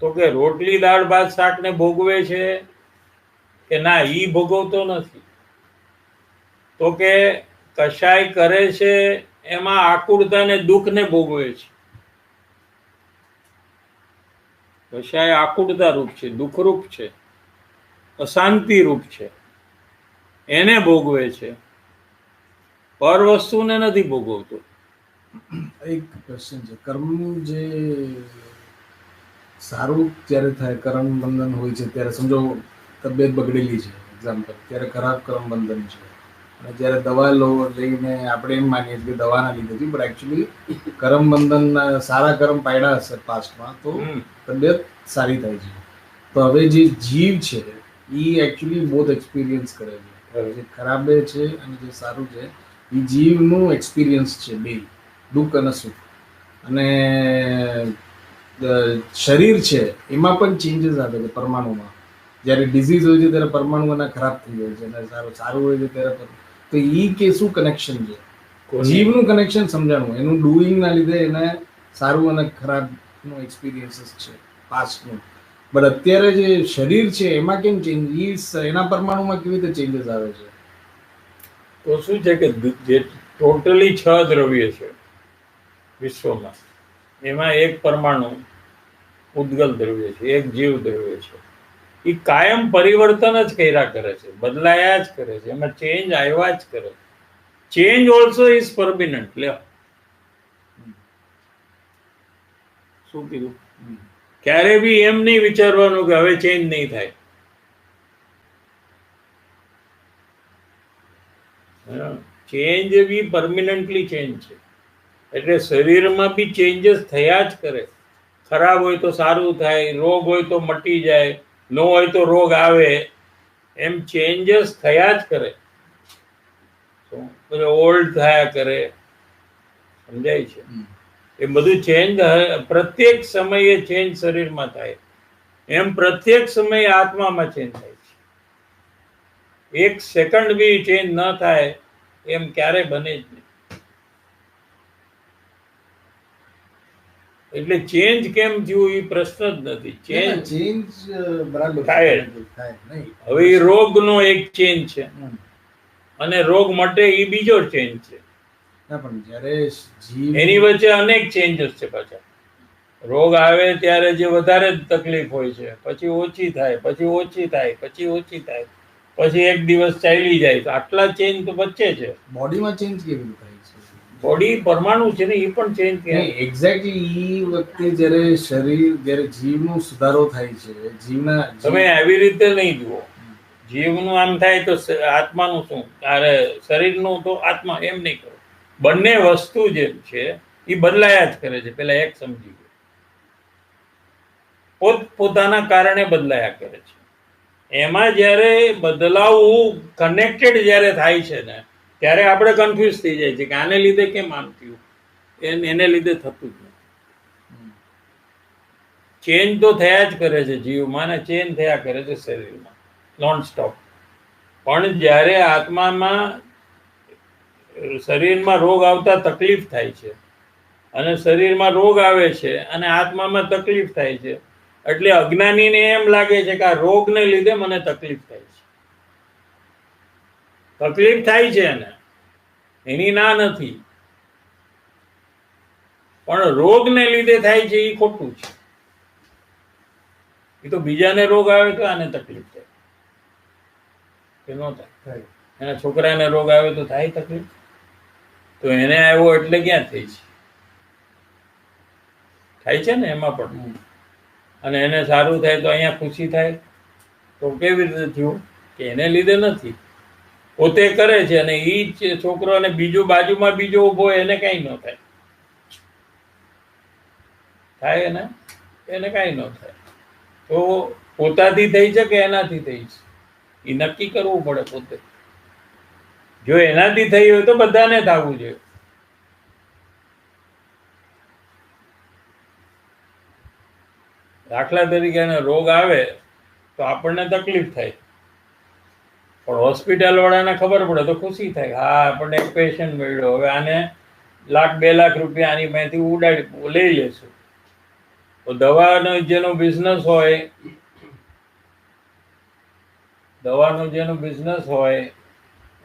તો કે રોટલી, દાળ, ભાત, શાક ને ભોગવે છે કે ના? ઈ ભોગવતો નથી. તો કે કશાય કરે છે એમાં આકુળતા ને દુઃખ ને ભોગવે છે. કશાય આકુળતા રૂપ છે, દુઃખરૂપ છે, અશાંતિ રૂપ છે, એને ભોગવે છે, પર વસ્તુને નથી ભોગવતો. એક ક્વેશ્ચન છે, કર્મ જે સારું જ્યારે થાય, કર્મ બંધન હોય છે ત્યારે સમજો તબિયત બગડેલી છે એક્ઝામ્પલ, ત્યારે ખરાબ કર્મ બંધન છે. અને જ્યારે દવા લઈને આપણે એમ માનીએ છીએ કે દવાના લીધે છે, પણ એકચ્યુઅલી કર્મ બંધન સારા કર્મ પાડ્યા હશે પાસ્ટમાં તો તબિયત સારી થાય છે. તો હવે જે જીવ છે એ એકચ્યુઅલી બોથ એક્સપિરિયન્સ કરે છે, જે ખરાબ છે અને જે સારું છે એ જીવનું એક્સપિરિયન્સ છે, બે દુઃખ અને સુખ. અને શરીર છે એમાં પણ ચેન્જીસ આવે છે પરમાણુમાં. જ્યારે ડિઝીઝ હોય છે ત્યારે પરમાણુ એના ખરાબ થઈ જાય છે, અને સારું હોય છે ત્યારે તો ઈ કે શું કનેક્શન છે? કોની? જીવનું કનેક્શન સમજાણું, એનું ડુઈંગના લીધે એને સારું અને ખરાબનો એક્સપિરિયન્સીસ છે પાસ્ટનું, બટ અત્યારે જે શરીર છે એમાં કેમ ચેન્જીસ, એના પરમાણુમાં કેવી રીતે ચેન્જીસ આવે છે? તો શું છે કે જે ટોટલી 6 દ્રવ્ય છે વિશ્વમાં, એમાં એક પરમાણુ ઉદ્ગલ દ્રવ્ય છે, એક જીવ દ્રવ્ય છે. એ કાયમ પરિવર્તન જ કર્યા કરે છે, બદલાયા જ કરે છે, એમાં ચેન્જ આવ્યા જ કરે. Change also is permanent. લ્યો, શું કીધું? ક્યારે બી એમ નહીં વિચારવાનું કે હવે ચેન્જ નહીં થાય. ચેન્જ બી પરમિનન્ટલી ચેન્જ છે. એટલે શરીરમાં બી ચેન્જીસ થયા જ કરે. ખરાબ હોય તો સારું થાય, રોગ હોય તો મટી જાય, ન હોય તો રોગ આવે, એમ ચેન્જીસ થયા જ કરે. ઓલ્ડ થયા કરે, સમજાય છે? એ બધું ચેન્જ પ્રત્યેક સમયે ચેન્જ શરીરમાં થાય, એમ પ્રત્યેક સમયે આત્મામાં ચેન્જ થાય છે. એક સેકન્ડ બી ચેન્જ ન થાય એમ ક્યારે બને જ નહીં. એટલે ચેન્જ કેમ થયું એ પ્રશ્ન જ નથી. ચેન્જ બરાબર થાય. નહીં. હવે એ રોગનો એક ચેન્જ છે અને રોગ મટે એ બીજો ચેન્જ છે. ના, પણ જ્યારે જીવ એની વચ્ચે અનેક ચેન્જીસ છે પાછા. રોગ આવે ત્યારે જે વધારે તકલીફ હોય છે, પછી ઓછી થાય, પછી ઓછી થાય, પછી ઓછી થાય, પછી એક દિવસ ચાલી જાય. તો આટલા ચેન્જ તો વચ્ચે છે. બોડીમાં ચેન્જ કેવી રીતે થાય છે? બોડી પરમાણુ છે ને, એ પણ ચેન્જ થાય. એક્ઝેક્ટલી ઈ વખતે જ્યારે જીવનો સુધારો થાય છે, તમે આવી રીતે નહીં જુઓ. જીવનું આમ થાય તો આત્માનું શું, અરે શરીરનું તો આત્મા, એમ નહીં કરો. બંને વસ્તુ જે છે એ બદલાયા જ કરે છે. પેલા એક સમજી ગયો, પોતાના કારણે બદલાયા કરે છે. એમાં જ્યારે બદલાવું કનેક્ટેડ જ્યારે થાય છે ને, ત્યારે આપણે કન્ફ્યુઝ થઈ જાય છે કે આને લીધે કેમ આમ થયું, એને લીધે થતું જ નથી. ચેન્જ તો થયા જ કરે છે જીવમાં, ને ચેન્જ થયા કરે છે શરીરમાં નોન સ્ટોપ. પણ જ્યારે આત્મામાં શરીરમાં રોગ આવતા તકલીફ થાય છે, અને શરીરમાં રોગ આવે છે અને આત્મામાં તકલીફ થાય છે, એટલે અજ્ઞાનીને એમ લાગે છે કે આ રોગને લીધે મને તકલીફ થાય છે. તકલીફ થાય છે એને, એની ના નથી, પણ રોગને લીધે થાય છે એ ખોટું છે. એ તો બીજાને રોગ આવે તો આને તકલીફ થાય કે ન થાય? એના છોકરાને રોગ આવે તો થાય તકલીફ? તો એને આવ્યો એટલે ક્યાં થઈ છે? થાય છે ને એમાં પણ. અને એને સારું થાય તો અહીંયા ખુશી થાય. તો કેવી રીતે થયું? કે એને લીધે નથી, પોતે કરે છે. અને એ જ છોકરો અને બીજો બાજુમાં બીજો ઉભો હોય એને કઈ ન થાય. થાય એને કઈ ન થાય. તો પોતાથી થઈ છે કે એનાથી થઈ છે એ નક્કી કરવું પડે પોતે. જો એનાથી થઈ હોય તો બધાને થવું જોઈએ. દાખલા તરીકે એને રોગ આવે તો આપણને તકલીફ થાય, પણ હોસ્પિટલ વાળાને ખબર પડે તો ખુશી થાય. હા, આપણને એક પેશન્ટ મળ્યો, હવે આને 1,00,000-2 લાખ રૂપિયા આની પાસેથી લઈ લેશું. તો દવાનો જેનો બિઝનેસ હોય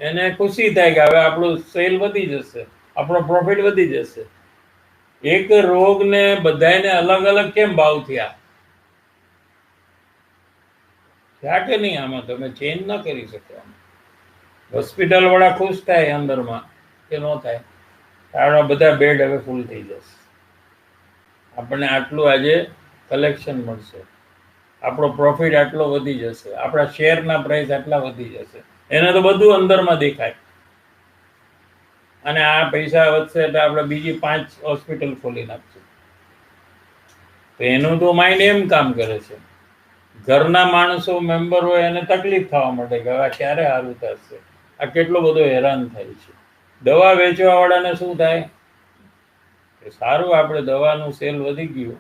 એને ખુશી થાય કે હવે આપણું સેલ વધી જશે, આપણો પ્રોફિટ વધી જશે. એક રોગને બધાને અલગ અલગ કેમ ભાવ થયા કે નહીં? આમાં તમે ચેન્જ ન કરી શકો. હોસ્પિટલ વાળા ખુશ થાય અંદરમાં કે ન થાય? આપણા બધા બેડ હવે ફૂલ થઈ જશે, આપણને આટલું આજે કલેક્શન મળશે, આપણો પ્રોફિટ આટલો વધી જશે, આપણા શેરના પ્રાઇસ આટલા વધી જશે. એને તો બધું અંદરમાં દેખાય. અને આ પૈસા વધશે એટલે આપણે બીજી 5 હોસ્પિટલ ખોલી નાખશું. તો એનું તો માઇન્ડ એમ કામ કરે છે. ઘરના માણસો મેમ્બર હોય એને તકલીફ થવા માટે કે હવે ક્યારે સારું થશે, આ કેટલો બધો હેરાન થાય છે. દવા વેચવા વાળાને શું થાય કે સારું, આપણે દવાનું સેલ વધી ગયું.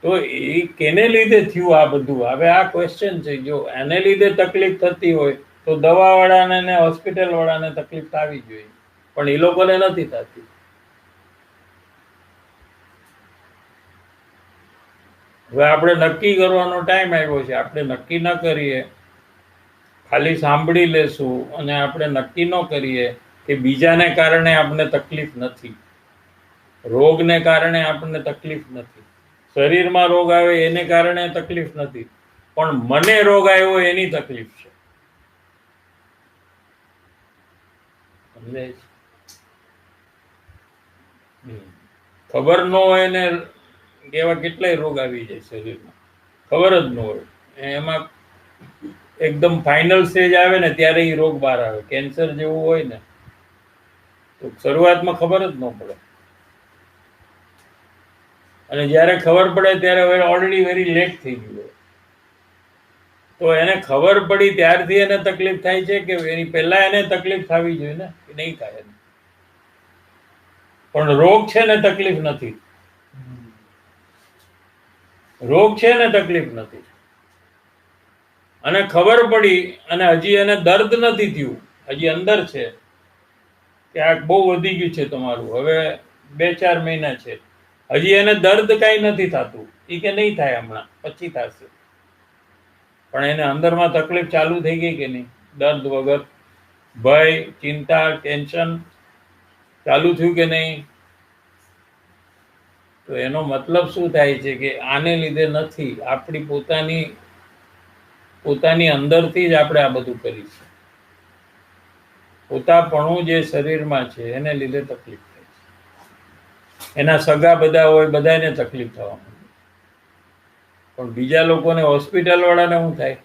તો એ કેને લીધે થયું આ બધું? હવે આ ક્વેશ્ચન છે. જો એને લીધે તકલીફ થતી હોય તો તો દવાવાળાને ને હોસ્પિટલવાળાને તકલીફ થવી જોઈએ, પણ એ લોકોને નથી થતી. હવે આપણે નક્કી કરવાનો ટાઈમ આવ્યો છે, આપણે નક્કી ન કરીએ, ખાલી સાંભળી લેશું અને આપણે નક્કી ન કરીએ કે બીજાને કારણે આપણને તકલીફ નથી, રોગને કારણે આપણને તકલીફ નથી, શરીરમાં રોગ આવે એને કારણે તકલીફ નથી, પણ મને રોગ આવ્યો એની તકલીફ છે. સમજાય છે? ખબર ન હોય ને એવા કેટલાય રોગ આવી જાય શરીરમાં, ખબર જ ન હોય. એમાં એકદમ ફાઇનલ સ્ટેજ આવે ને ત્યારે એ રોગ બહાર આવે. કેન્સર જેવું હોય ને તો શરૂઆતમાં ખબર જ ન પડે, અને જ્યારે ખબર પડે ત્યારે હવે ઓલરેડી વેરી લેટ થઈ ગયું હોય. તો એને ખબર પડી ત્યારથી એને તકલીફ થાય છે કે એની પહેલા એને તકલીફ થવી જોઈએ ને, કે નહીં થાય એને. પણ રોગ છે ને તકલીફ નથી, રોગ છે ને તકલીફ નથી, અને ખબર પડી અને હજી એને દર્દ નથી થયું, હજી અંદર છે કે આ બહુ વધી ગયું છે તમારું, હવે 2-4 મહિના છે, હજી એને દર્દ કાંઈ નથી થતું, એ કે નહીં થાય હમણાં, પછી થશે, પણ એને અંદરમાં તકલીફ ચાલુ થઈ ગઈ કે નહીં? દર્દ વગર, ભય, ચિંતા, ટેન્શન ચાલુ થયું કે નહીં? તો એનો મતલબ શું થાય છે કે આને લીધે નથી, આપણી પોતાની અંદરથી જ આપણે આ બધું કરીશું. પોતાપણું જે શરીરમાં છે એને લીધે તકલીફ થાય છે. એના સગા બધા હોય, બધાને તકલીફ થવા માંડે, પણ બીજા લોકોને, હોસ્પિટલ વાળાને શું થાય?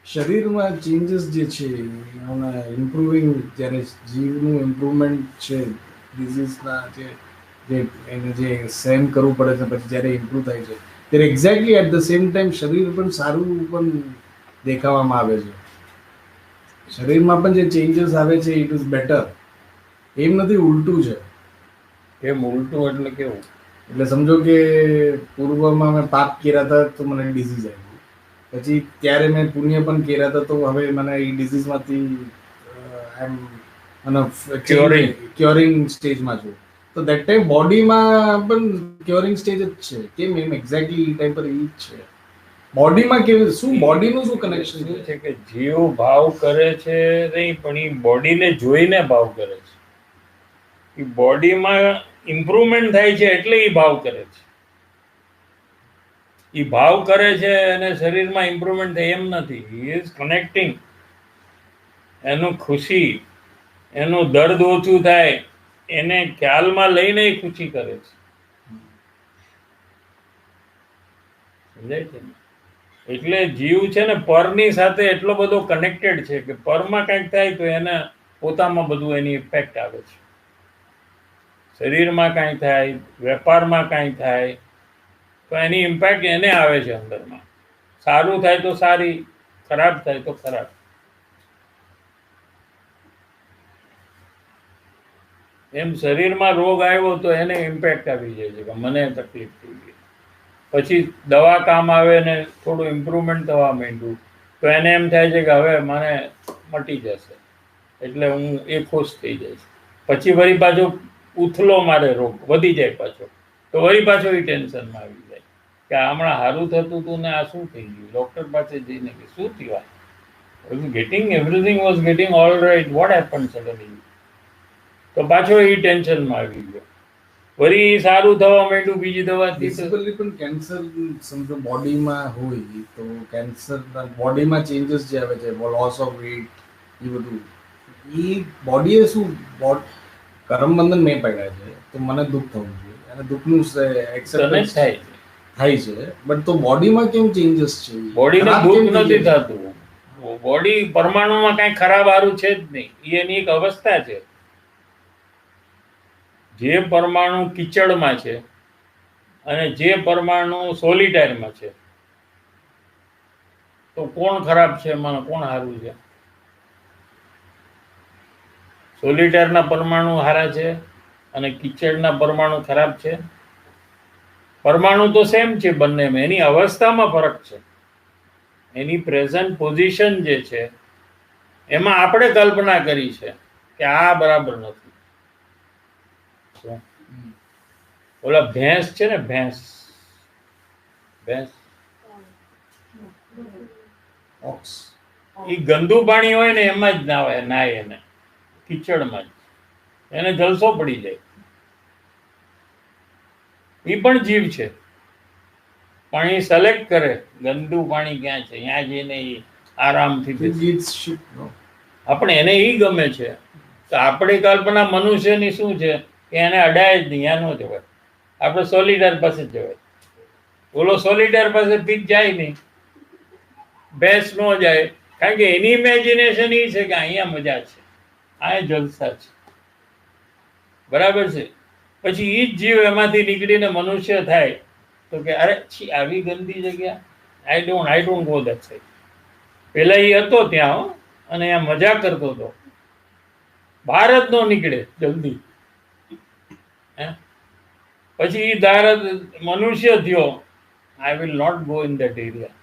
શરીરમાં ચેન્જીસ જે છે ઇમ્પ્રુવિંગ, જ્યારે જીવનું ઇમ્પ્રુવમેન્ટ છે, ડિઝીઝના એને જે સહેન કરવું પડે છે, પછી જ્યારે ઇમ્પ્રુવ થાય છે ત્યારે exactly at the same time શરીર પણ સારું પણ દેખાવામાં આવે છે. શરીરમાં પણ જે ચેન્જીસ આવે છે ઇટ ઇઝ બેટર. એમ નથી, ઉલટું છે. એમ ઉલટું એટલે કેવું? એટલે સમજો કે પૂર્વમાં મેં પાપ કર્યા હતા તો મને ડિઝીઝ આવી, પછી ત્યારે મેં પુણ્ય પણ કર્યા હતા તો હવે મને એ ડિઝીઝમાંથી ક્યોરિંગ સ્ટેજમાં છું. તો દેટ ટાઈમ બોડીમાં પણ ક્યોરિંગ સ્ટેજ જ છે. કેમ એમ એક્ઝેક્ટલી એ ટાઈમ પર એ જ છે. બોડીમાં કેવું, શું બોડીનું શું કનેક્શન છે કે જીવ ભાવ કરે છે નહીં, પણ એ બોડીને જોઈને ભાવ કરે છે. એ બોડીમાં ઇમ્પ્રુવમેન્ટ થાય છે એટલે એ ભાવ કરે છે. એ ભાવ કરે છે અને શરીરમાં ઇમ્પ્રુવમેન્ટ થાય એમ નથી. He is connecting. એનું ખુશી, એનું દર્દ ઓછું થાય એને ખ્યાલમાં લઈને એ ખુશી કરે છે. સમજાય છે ને? એટલે જીવ છે ને પરની સાથે એટલો બધો કનેક્ટેડ છે કે પરમાં કંઈક થાય તો એને પોતામાં બધું એની ઇફેક્ટ આવે છે. શરીરમાં કાંઈ થાય, વેપારમાં કાંઈ થાય તો એની ઇમ્પેક્ટ એને આવે છે અંદરમાં. સારું થાય તો સારી, ખરાબ થાય તો ખરાબ. એમ શરીરમાં રોગ આવ્યો તો એને ઇમ્પેક્ટ આવી જાય છે કે મને તકલીફ થઈ ગઈ. પછી દવા કામ આવે ને થોડું ઇમ્પ્રુવમેન્ટ થવા માંડ્યું તો એને એમ થાય છે કે હવે મને મટી જશે, એટલે હું એ ખુશ થઈ જઈશ. પછી વળી પાછો ઉથલો મારે રોગ વધી જાય પાછો, તો વળી પાછો એ ટેન્શનમાં આવી જાય કે હમણાં સારું થતું હતું ને આ શું થઈ ગયું. ડૉક્ટર પાસે જઈને કે શું થયું, everything was getting all right, what happened suddenly? તો પાછો એ ટેન્શનમાં આવી ગયો, વળી સારું થવા માંડ્યું બીજી દવાથી. ફિઝિકલી પણ કેન્સર સમજો બોડીમાં હોય તો કેન્સર બોડીમાં ચેન્જીસ જે આવે છે, લોસ ઓફ વેઇટ, એ બધું એ બોડીએ શું કરમબંધન મેં પડ્યા છે તો મને દુઃખ થવું જોઈએ અને દુઃખનું એક્સેપ્ટન્સ થાય છે, બટ તો બોડીમાં કેમ ચેન્જીસ છે? બોડીને દુઃખ નથી થતું. બોડી પરમાણુમાં કાંઈ ખરાબ સારું છે જ નહીં, એ એની એક અવસ્થા છે. જે પરમાણુ કિચડમાં છે અને જે પરમાણુ સોલિટાયરમાં છે, તો કોણ ખરાબ છે એમાં, કોણ સારું છે? સોલિટાયરના પરમાણુ સારા છે અને કિચડના પરમાણુ ખરાબ છે? પરમાણુ તો સેમ છે બંનેમાં, એની અવસ્થામાં ફરક છે, એની પ્રેઝન્ટ પોઝિશન જે છે એમાં આપણે કલ્પના કરી છે કે આ બરાબર નથી. ઓલા ભેંસ છે ને, ભેંસ ઓક્સ. એ ગંદુ પાણી હોય ને એમાં જ નાય એને કીચડમાં જ, એને જલસો પડી જાય. એ પણ જીવ છે, પણ એ સિલેક્ટ કરે ગંદુ પાણી ક્યાં છે, ત્યાં જઈને એ આરામથી It eats shit, no? આપણે એને એ ગમે છે. તો આપણી કલ્પના મનુષ્યની શું છે કે એને અડાય જ નહીં, ત્યાં ન જવાય. આપણે સોલિડર પાસે જ જવાય. ઓલો સોલિડર પાસે પીત જાય નહીં, ભેંસ ન જાય, કારણ કે એની ઇમેજિનેશન એ છે કે અહીંયા મજા છે, અહીંયા જલસા છે. બરાબર છે. પછી એ જ જીવ એમાંથી નીકળીને મનુષ્ય થાય તો કે અરે છી આવી ગંદી જગ્યા, I don't go that side. પેલા એ હતો ત્યાં અને અહીંયા મજા કરતો હતો, બહાર જ ન નીકળે જલ્દી. પછી એ મનુષ્ય થયો, I will not go in that area.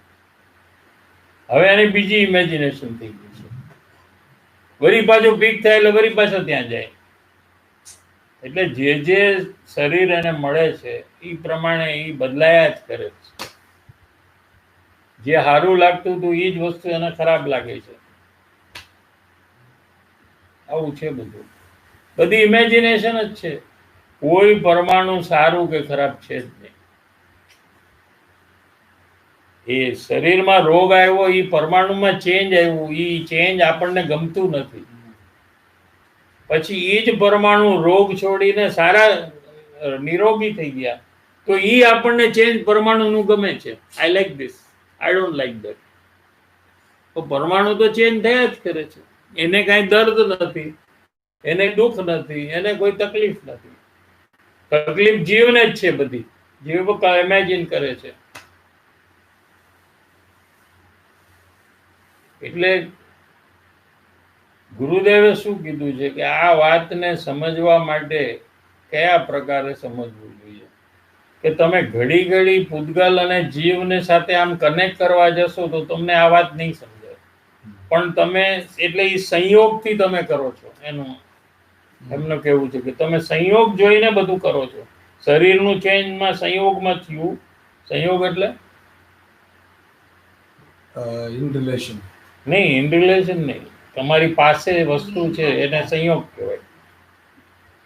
હવે એની બીજી ઇમેજિનેશન થઈ ગઈ છે. વરી પાછો પીક થાય એટલે વરી પાછો ત્યાં જાય. એટલે જે શરીર એને મળે છે એ પ્રમાણે એ બદલાયા જ કરે છે. જે સારું લાગતું હતું એ જ વસ્તુ એને ખરાબ લાગે છે. આવું છે બધું, બધી ઇમેજિનેશન જ છે. કોઈ પરમાણુ સારું કે ખરાબ છે જ નહીં. એ શરીરમાં રોગ આવ્યો, એ પરમાણુમાં ચેન્જ આવ્યું, એ ચેન્જ આપણને ગમતું નથી. પછી એ જ પરમાણુ રોગ છોડીને સારા નિરોગી થઈ ગયા તો એ આપણને ચેન્જ પરમાણુનું ગમે છે. I like this, I don't like that. તો પરમાણુ તો ચેન્જ થયા જ કરે છે. એને કાંઈ દર્દ નથી, એને દુઃખ નથી, એને કોઈ તકલીફ નથી. તકલીફ જીવને જ છે બધી. જીવ ઇમેજિન કરે છે. એટલે ગુરુદેવે શું કીધું છે કે આ વાતને સમજવા માટે કયા પ્રકારે સમજવું જોઈએ કે તમે ઘડી ઘડી પૂતગલ અને જીવને સાથે આમ કનેક્ટ કરવા જશો તો તમને આ વાત નહીં સમજાય. પણ તમે એટલે એ સંયોગથી તમે કરો છો. એનું એમનું કહેવું છે કે તમે સંયોગ જોઈને બધું કરો છો. શરીરનું ચેન્જમાં સંયોગમાં થયું. સંયોગ એટલે In relation. નહીં, ઇન રિલેશન નહીં. તમારી પાસે વસ્તુ છે એને સંયોગ કહેવાય.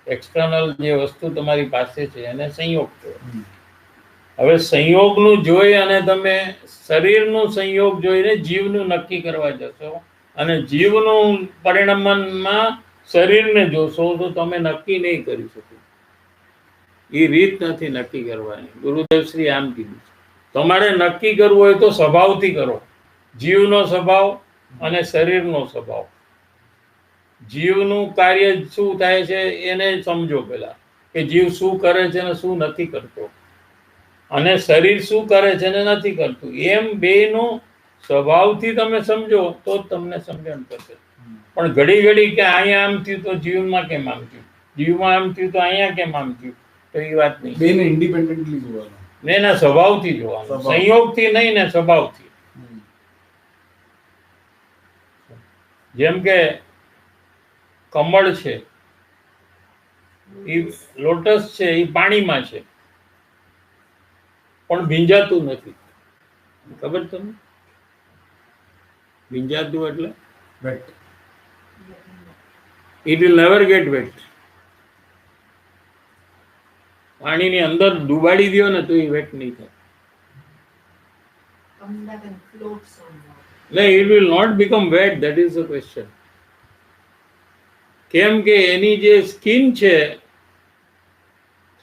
એક્સટર્નલ જે વસ્તુ તમારી પાસે છે એને સંયોગ કહેવાય. હવે સંયોગનું જોઈ અને તમે શરીરનું સંયોગ જોઈને જીવનું નક્કી કરવા જશો અને જીવનું પરિણમનમાં શરીરને જોશો તો તમે નક્કી નહીં કરી શકો. એ રીત નથી નક્કી કરવાની. ગુરુદેવ શ્રી આમ કીધું છે. તમારે નક્કી કરવું હોય તો સ્વભાવથી કરો. જીવનો સ્વભાવ અને શરીરનો સ્વભાવ. જીવનું કાર્ય શું થાય છે એને સમજો પહેલા કે જીવ શું કરે છે અને શું નથી કરતો, અને શરીર શું કરે છે ને નથી કરતું. એમ બેનું સ્વભાવથી તમે સમજો તો જ તમને સમજણ થશે. પણ ઘડી ઘડી કે અહીંયા આમ થયું તો જીવનમાં કેમ આમ થયું, જીવમાં આમ થયું તો અહીંયા કેમ આમ થયું, તો એ વાત નહીં. બેને ઇન્ડિપેન્ડન્ટલી જોવાનું ને એના સ્વભાવથી જોવાનું, સંયોગથી નહીં ને સ્વભાવથી. જેમ કે કમળ છે, એ લોટસ છે, એ પાણીમાં છે પણ ભીંજાતું નથી. ખબર તમને? ભીંજાતું એટલે wet. It will never get wet. પાણીની અંદર ડુબાડી દો ને તો એ વેટ નહીં થાય. Come back and float somewhere. No, it will not become wet. That is the question. કેમ કે એની જે સ્કિન છે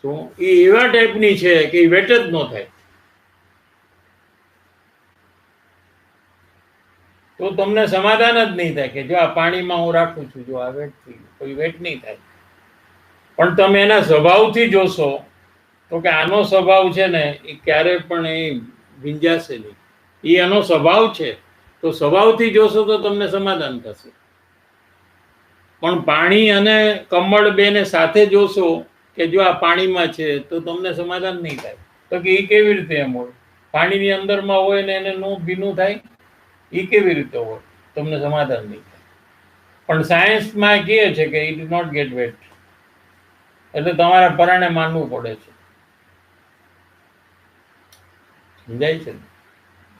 શું એ એવા ટાઈપની છે કે એ વેટ જ ન થાય. તો તમને સમાધાન જ નહીં થાય કે જો આ પાણીમાં હું રાખું છું, જો આ વેટ થઈ ગયું, કોઈ વેટ નહીં થાય. પણ તમે એના સ્વભાવથી જોશો તો કે આનો સ્વભાવ છે ને એ ક્યારે પણ એ ભીંજાશે નહીં. એ એનો સ્વભાવ છે તો સ્વભાવથી જોશો તો તમને સમાધાન થશે. પણ પાણી અને કમળ બેને સાથે જોશો કે જો આ પાણીમાં છે તો તમને સમાધાન નહીં થાય. તો કે એ કેવી રીતે એમ હોય? પાણીની અંદરમાં હોય ને એને નું ભીનું થાય? એ કેવી રીતે હોય? તમને સમાધાન નહીં થાય. પણ સાયન્સમાં કહે છે કે ઇટ નોટ ગેટ વેટ, એટલે તમારે પરાણે માનવું પડે છે. સમજાય છે ને?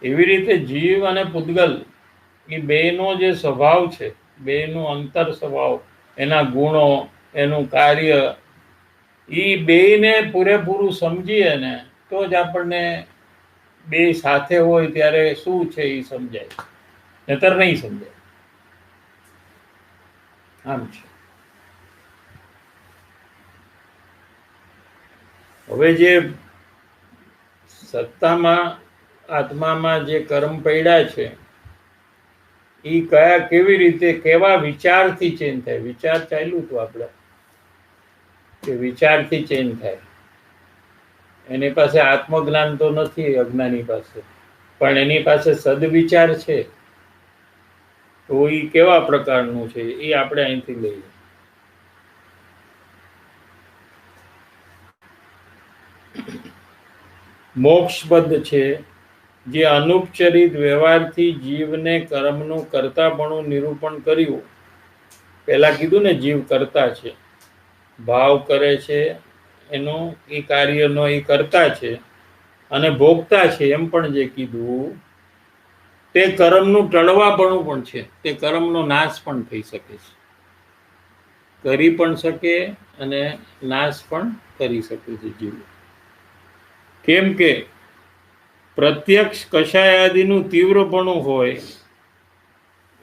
એવી રીતે જીવ અને પૂતગલ એ બેનો જે સ્વભાવ છે, બેનું અંતર સ્વભાવ, એના ગુણો, એનું કાર્ય, એ બેને પૂરેપૂરું સમજીએ ને તો જ આપણને બે સાથે હોય ત્યારે શું છે એ સમજાય, નહીતર નહીં સમજાય. આમ છે. હવે જે સત્તામાં આત્મામાં જે કર્મ પડ્યા છે એ કેવી રીતે, કેવા વિચારથી ચેન્જ થાય? વિચાર ચાલ્યું હતું આપણે કે વિચારથી ચેન્જ થાય. એની પાસે આત્મજ્ઞાન તો નથી અજ્ઞાની પાસે, પણ એની પાસે સદવિચાર છે. તો એ કેવા પ્રકારનું છે એ આપણે અહીંથી લઈએ. મોક્ષપદ છે, જે અનુપચરિત વ્યવહારથી જીવને કર્મનું કર્તાપણું નિરૂપણ કર્યું. પહેલા કીધું ને જીવ કરતા છે, ભાવ કરે છે, એનો એ કાર્યનો એ કરતા છે, અને ભોગતા છે એમ પણ જે કીધું, તે કર્મનું ટળવાપણું પણ છે. તે કર્મનો નાશ પણ થઈ શકે છે, કરી પણ શકે અને નાશ પણ કરી શકે છે જીવ. કેમ કે પ્રત્યક્ષ કષાયાદિનું તીવ્રપણું હોય.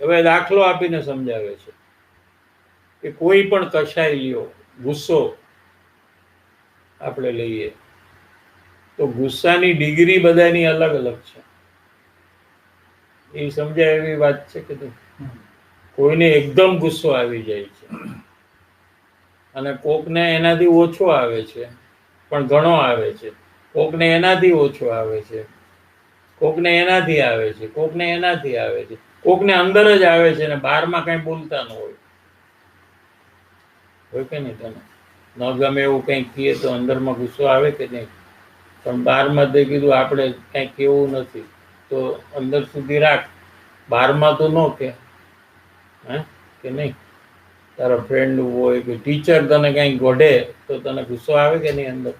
હવે દાખલો આપીને સમજાવે છે કે કોઈ પણ કષાય લ્યો, ગુસ્સો આપણે લઈએ તો ગુસ્સાની ડિગ્રી બધાની અલગ અલગ છે. એ સમજાય એવી વાત છે કે કોઈને એકદમ ગુસ્સો આવી જાય છે અને કોકને એનાથી ઓછો આવે છે પણ ઘણો આવે છે, કોકને એનાથી ઓછો આવે છે, કોકને એનાથી આવે છે, કોકને એનાથી આવે છે, કોકને અંદર જ આવે છે ને બહારમાં કઈ બોલતા ન હોય કે નહીં? તને ન ગમે એવું કંઈક કહીએ તો અંદરમાં ગુસ્સો આવે કે નહીં? પણ બહારમાં તે કીધું આપણે કંઈક કેવું નથી તો અંદર સુધી રાખ, બહારમાં તો ન કે નહીં? તારા ફ્રેન્ડ હોય કે ટીચર તને કંઈક ગોઢે તો તને ગુસ્સો આવે કે નહીં અંદર?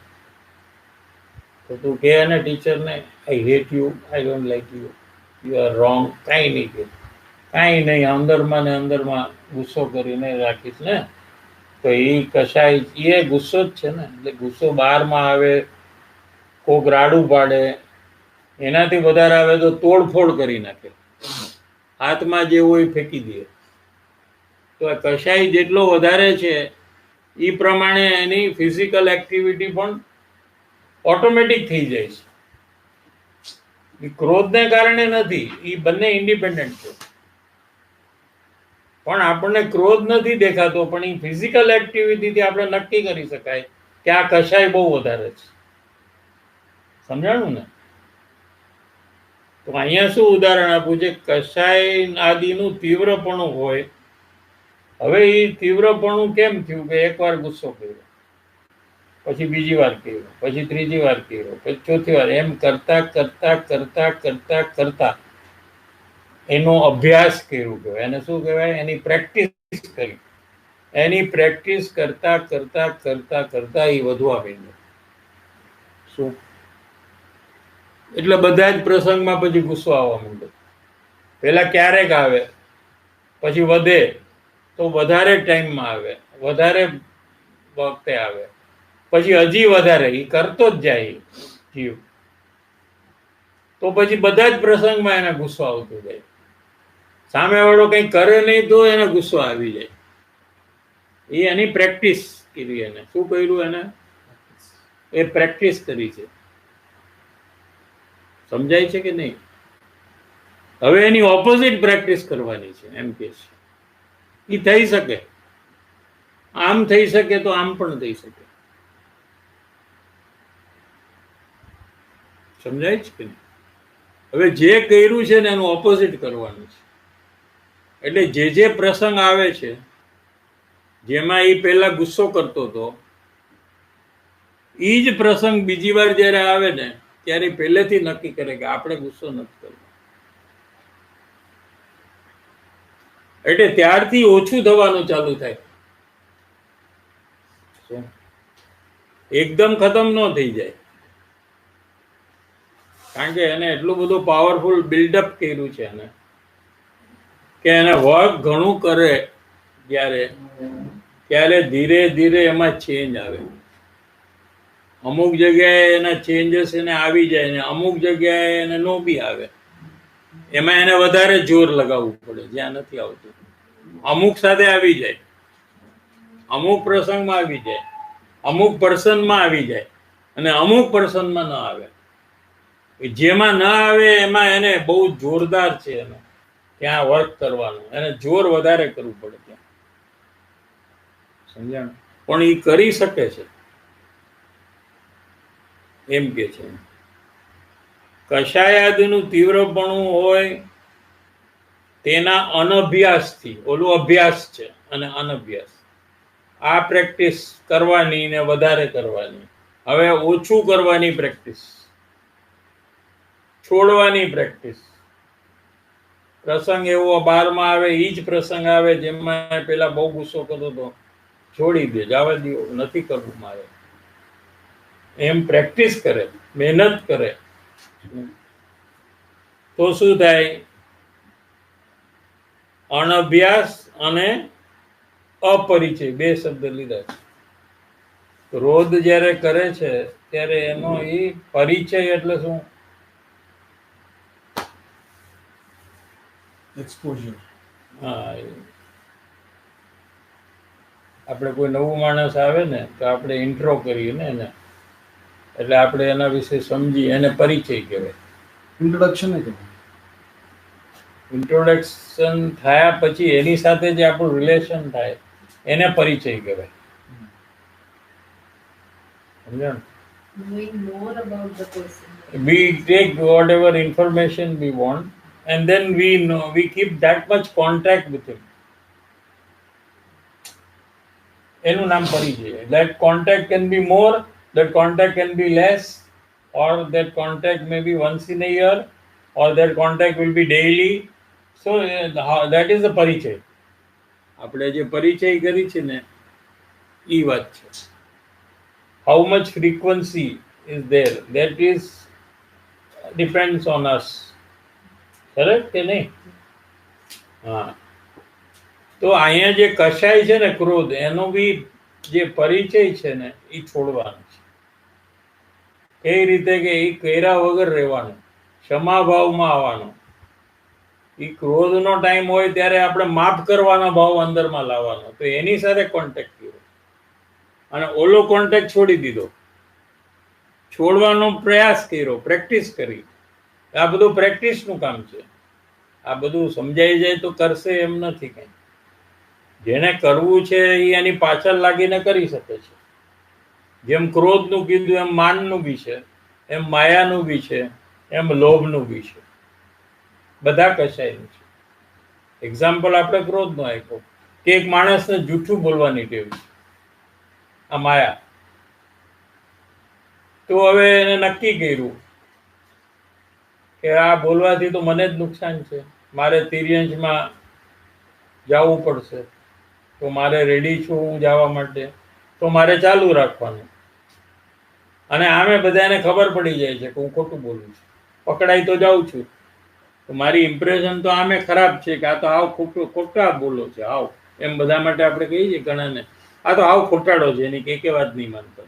તો તું કહે ને ટીચરને, I hate you, I don't like you, you are wrong, કાંઈ નહીં કે, કાંઈ નહીં, અંદરમાં ને અંદરમાં ગુસ્સો કરીને રાખીશ ને તો એ કશાય એ ગુસ્સો જ છે ને. એટલે ગુસ્સો બહારમાં આવે, કોક રાડું પાડે, એનાથી વધારે આવે તો તોડફોડ કરી નાખે, હાથમાં જે હોય ફેંકી દે. તો આ કશાય જેટલો વધારે છે એ પ્રમાણે એની ફિઝિકલ એક્ટિવિટી પણ ઓટોમેટિક થઈ જાય છે. એ ક્રોધને કારણે નથી, એ બંને ઇન્ડિપેન્ડન્ટ છે. પણ આપણને ક્રોધ નથી દેખાતો, પણ એ ફિઝિકલ એક્ટિવિટીથી આપણે નક્કી કરી શકાય કે આ કશાય બહુ વધારે છે. સમજાણું ને? તો અહીંયા શું ઉદાહરણ આપવું છે? કશાય આદિનું તીવ્રપણું હોય. હવે એ તીવ્રપણું કેમ થયું કે એકવાર ગુસ્સો કર્યો, પછી બીજી વાર કર્યો, પછી ત્રીજી વાર કર્યો, પછી ચોથી વાર, એમ કરતા કરતા કરતા કરતા કરતા એનો અભ્યાસ કર્યો કહેવાય. એને શું કહેવાય? એની પ્રેક્ટિસ કરી. એની પ્રેક્ટિસ કરતા કરતા કરતા કરતા એ વધવા માંડ્યો. શું? એટલે બધા જ પ્રસંગમાં પછી ગુસ્સો આવવા માંડ્યો. પેલા ક્યારેક આવે, પછી વધે તો વધારે ટાઈમમાં આવે, વધારે વખતે આવે, પછી હજી વધારે, એ કરતો જ જાય જીવ. તો પછી બધા જ પ્રસંગમાં એને ગુસ્સો આવતો જાય. સામેવાળો કંઈ કરે નહીં તો એને ગુસ્સો આવી જાય. એ એની પ્રેક્ટિસ કરી. એને શું કર્યું? એને એ પ્રેક્ટિસ કરી છે. સમજાય છે કે નહીં? હવે એની ઓપોઝિટ પ્રેક્ટિસ કરવાની છે એમ કે છે. એ થઈ શકે, આમ થઈ શકે તો આમ પણ થઈ શકે. સમજાય છે કે નહીં? હવે જે કર્યું છે ને એનું ઓપોઝિટ કરવાનું છે. એટલે જે પ્રસંગ આવે છે જેમાં એ પહેલા ગુસ્સો કરતો હતો, એ જ પ્રસંગ બીજી વાર જ્યારે આવે ને ત્યારે પહેલેથી નક્કી કરે કે આપણે ગુસ્સો નથી કરવો. એટલે ત્યારથી ઓછું થવાનું ચાલુ થાય. શું? એકદમ ખતમ ન થઈ જાય, કારણ કે એને એટલું બધું પાવરફુલ બિલ્ડઅપ કર્યું છે એને, કે એને વર્ક ઘણું કરે ત્યારે ધીરે ધીરે એમાં ચેન્જ આવે. અમુક જગ્યાએ એના ચેન્જીસ એને આવી જાય ને અમુક જગ્યાએ એને નો બી આવે. એમાં એને વધારે જોર લગાવવું પડે, જ્યાં નથી આવતું. અમુક સાથે આવી જાય, અમુક પ્રસંગમાં આવી જાય, અમુક પર્સનમાં આવી જાય, અને અમુક પર્સનમાં ન આવે. જેમાં ન આવે એમાં એને બહુ જોરદાર છે, એને ત્યાં વર્ક કરવાનું, એને જોર વધારે કરવું પડે ત્યાં. સમજાણ? પણ એ કરી શકે છે, એમ કે છે. કષાયાદનું તીવ્રપણું હોય તેના અનભ્યાસથી, ઓલું અભ્યાસ છે અને અનભ્યાસ, આ પ્રેક્ટિસ કરવાની ને વધારે કરવાની. હવે ઓછું કરવાની પ્રેક્ટિસ, છોડવાની પ્રેક્ટિસ. પ્રસંગ એવો 12માં આવે, એ જ પ્રસંગ આવે જેમાં પેલા બહુ ગુસ્સો કરતો હતો, છોડી દે, જવા દો, નથી કરવું મારે. એમ પ્રેક્ટિસ કરે, મહેનત કરે, તો શું થાય? અનભ્યાસ અને અપરિચય બે શબ્દ લીધા છે. ક્રોધ જ્યારે કરે છે ત્યારે એનો એ પરિચય એટલે શું? એક્સપોઝર. હા, આપણે કોઈ નવું માણસ આવે ને તો આપણે ઇન્ટ્રો કરીએ ને એને, એટલે આપણે એના વિશે સમજી, એને પરિચય કહેવાય. ઇન્ટ્રોડક્શન એ કહેવાય. ઇન્ટ્રોડક્શન થયા પછી એની સાથે જે આપણું રિલેશન થાય એને પરિચય કહેવાય. સમજણ? Knowing more about the person. We take whatever information we want and then we know, we keep that much contact with him. એનું નામ પરિચય. That contact can be more, that contact can be less, or that contact may be once in a year, or that contact will be daily. So that is the પરિચય. આપણે જે પરિચય કરી છે ને એ વાત છે. How much frequency is there, that is depends on us. correct કે નહીં? હા, તો અહીંયા જે કશાય છે ને ક્રોધ, એનો બી જે પરિચય છે ને એ છોડવાનો છે. કઈ રીતે? કે એ કર્યા વગર રહેવાનું, ક્ષમાભાવમાં આવવાનું. એ ક્રોધનો ટાઈમ હોય ત્યારે આપણે માફ કરવાનો ભાવ અંદરમાં લાવવાનો, તો એની સાથે કોન્ટેક્ટ કર્યો અને ઓલો કોન્ટેક્ટ છોડી દીધો. છોડવાનો પ્રયાસ કર્યો, પ્રેક્ટિસ કરી. આ બધું પ્રેક્ટિસનું કામ છે. આ બધું સમજાઈ જાય તો કરશે એમ નથી કંઈ. જેને કરવું છે એ એની પાછળ લાગીને કરી શકે છે. જેમ ક્રોધનું કીધું એમ માનનું બી છે, એમ માયાનું બી છે, એમ લોભનું બી છે. બધા કશાયનું છે. એક્ઝામ્પલ આપણે ક્રોધનો આપ્યો કે એક માણસને જૂઠું બોલવાની ટેવ છે, આ માયા. તો હવે એને નક્કી કર્યું કે આ બોલવાથી તો મને જ નુકસાન છે, મારે તિર્યંશમાં જવું પડશે, તો મારે રેડી છું હું જવા માટે, તો મારે ચાલુ રાખવાનું. અને આમે બધાને ખબર પડી જાય છે કે હું ખોટું બોલું છું, પકડાઈ તો જાઉં છું, તો મારી ઇમ્પ્રેશન તો આમે ખરાબ છે કે આ તો આવ ખોટા બોલો છે, આવ એમ બધા માટે આપણે કહીએ છીએ ઘણાને, આ તો આવ ખોટાડો છે, એની કે વાત નહીં માનતા.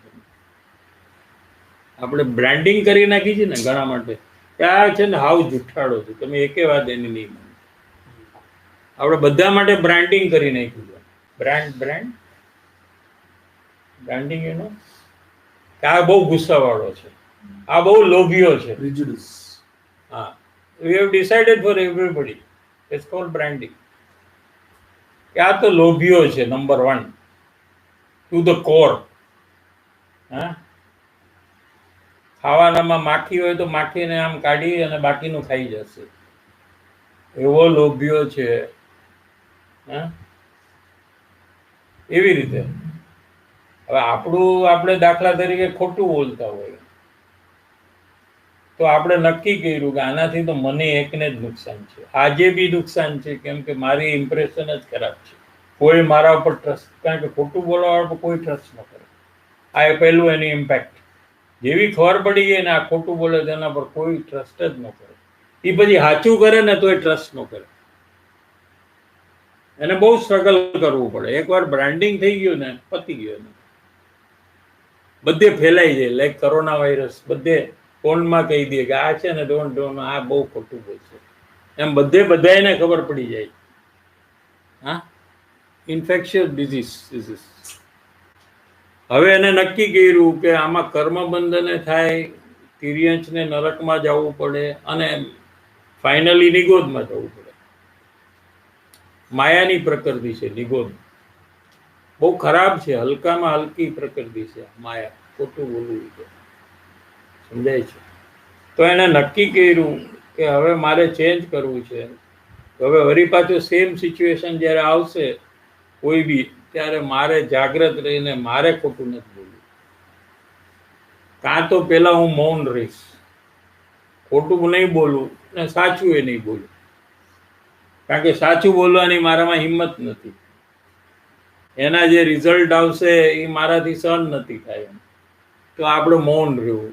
આપણે બ્રાન્ડિંગ કરી નાખી છે ને ઘણા માટે, કે આ છે ને હાવ જુઠ્ઠાડો છે, તમે એકે વાત એની નહીં માનો. આપણે બધા માટે બ્રાન્ડિંગ કરી નાખ્યું છે. બ્રાન્ડિંગ એનો કે આ બહુ ગુસ્સાવાળો છે, આ બહુ લોભીઓ છે. હા, we have decided for everybody, it's called branding. કે આ તો લોભીઓ છે, નંબર 1 ટુ ધ કોર. હા, ખાવાનામાં માખી હોય તો માખીને આમ કાઢી અને બાકીનું ખાઈ જશે, એવો લોભ્યો છે. હા, એવી રીતે. હવે આપણે દાખલા તરીકે ખોટું બોલતા હોય, તો આપણે નક્કી કર્યું કે આનાથી તો મને એકને જ નુકસાન છે. આજે બી નુકસાન છે, કેમ કે મારી ઇમ્પ્રેશન જ ખરાબ છે. કોઈ મારા ઉપર ટ્રસ્ટ, કારણ કે ખોટું બોલવા પર કોઈ ટ્રસ્ટ ન કરે. આ એ પહેલું એની ઇમ્પેક્ટ. જેવી ખબર પડી ગઈ ને આ ખોટું બોલે તેના પર કોઈ ટ્રસ્ટ જ ન કરે. એ પછી સાચું કરે ને તો એ ટ્રસ્ટ ન કરે. એને બહુ સ્ટ્રગલ કરવું પડે. એકવાર બ્રાન્ડિંગ થઈ ગયું ને પતી ગયું. બધે ફેલાઈ જાય, લાઈક કોરોના વાયરસ. બધે ફોનમાં કહી દે કે આ છે ને ડોન્ટ આ બહુ ખોટું બોલશે, એમ બધાને ખબર પડી જાય. હા, ઇન્ફેક્શિયસ ડિઝીઝ. હવે એને નક્કી કર્યું કે આમાં કર્મબંધને થાય, તિર્યંચને નરકમાં જવું પડે અને ફાઇનલી નિગોદમાં જવું પડે. માયાની પ્રકૃતિ છે નિગોદ. બહુ ખરાબ છે, હલકામાં હલકી પ્રકૃતિ છે માયા. ખોટું બોલવું છે, સમજાય છે? તો એને નક્કી કર્યું કે હવે મારે ચેન્જ કરવું છે. હવે વળી પાછું સેમ સિચ્યુએશન જ્યારે આવશે કોઈ બી, ત્યારે મારે જાગ્રત રહીને મારે ખોટું નથી બોલવું. કાં તો પેલા હું મૌન રહીશ, ખોટું નહીં બોલું ને સાચું એ નહીં બોલું, કારણ કે સાચું બોલવાની મારામાં હિંમત નથી. એના જે રિઝલ્ટ આવશે એ મારાથી સહન નથી થાય. તો આપણે મૌન રહેવું,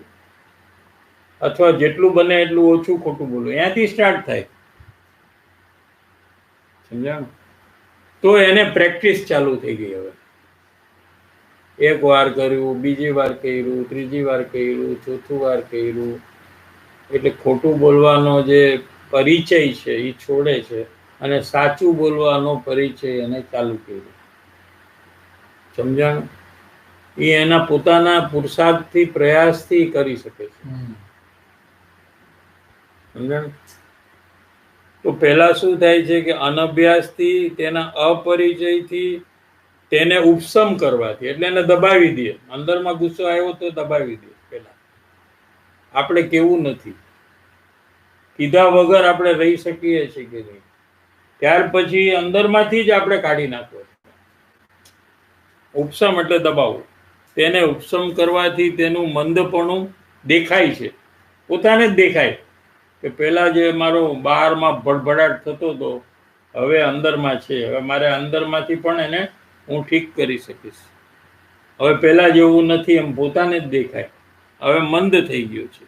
અથવા જેટલું બને એટલું ઓછું ખોટું બોલવું. અહીંયાથી સ્ટાર્ટ થાય, સમજાણું? તો એને પ્રેક્ટિસ ચાલુ થઈ ગઈ. હવે એક વાર કર્યું, બીજી વાર કર્યું, ત્રીજી વાર કર્યું, ચોથું વાર કર્યું, એટલે ખોટું બોલવાનો જે પરિચય છે એ છોડે છે અને સાચું બોલવાનો પરિચય એને ચાલુ કર્યો. સમજાણું? એ એના પોતાના પુરુષાર્થથી, પ્રયાસથી કરી શકે છે. સમજાણું? તો પહેલા શું થાય છે કે અનભ્યાસથી, તેના અપરિચયથી, તેને ઉપશમ કરવાથી, એટલે એને દબાવી દે. અંદરમાં ગુસ્સો આવ્યો તો દબાવી દે. પહેલા આપણે કેવું નથી, કીધા વગર આપણે રહી શકીએ છીએ કે નહીં. ત્યાર પછી અંદરમાંથી જ આપણે કાઢી નાખવો. ઉપશમ એટલે દબાવવું. તેને ઉપશમ કરવાથી તેનું મંદપણું દેખાય છે, પોતાને જ દેખાય કે પેલા જે મારો બહારમાં ભડભડાટ થતો હતો હવે અંદરમાં છે. હવે મારે અંદરમાંથી પણ એને હું ઠીક કરી શકીશ. હવે પેલા જેવું નથી એમ પોતાને જ દેખાય. હવે મંદ થઈ ગયું છે.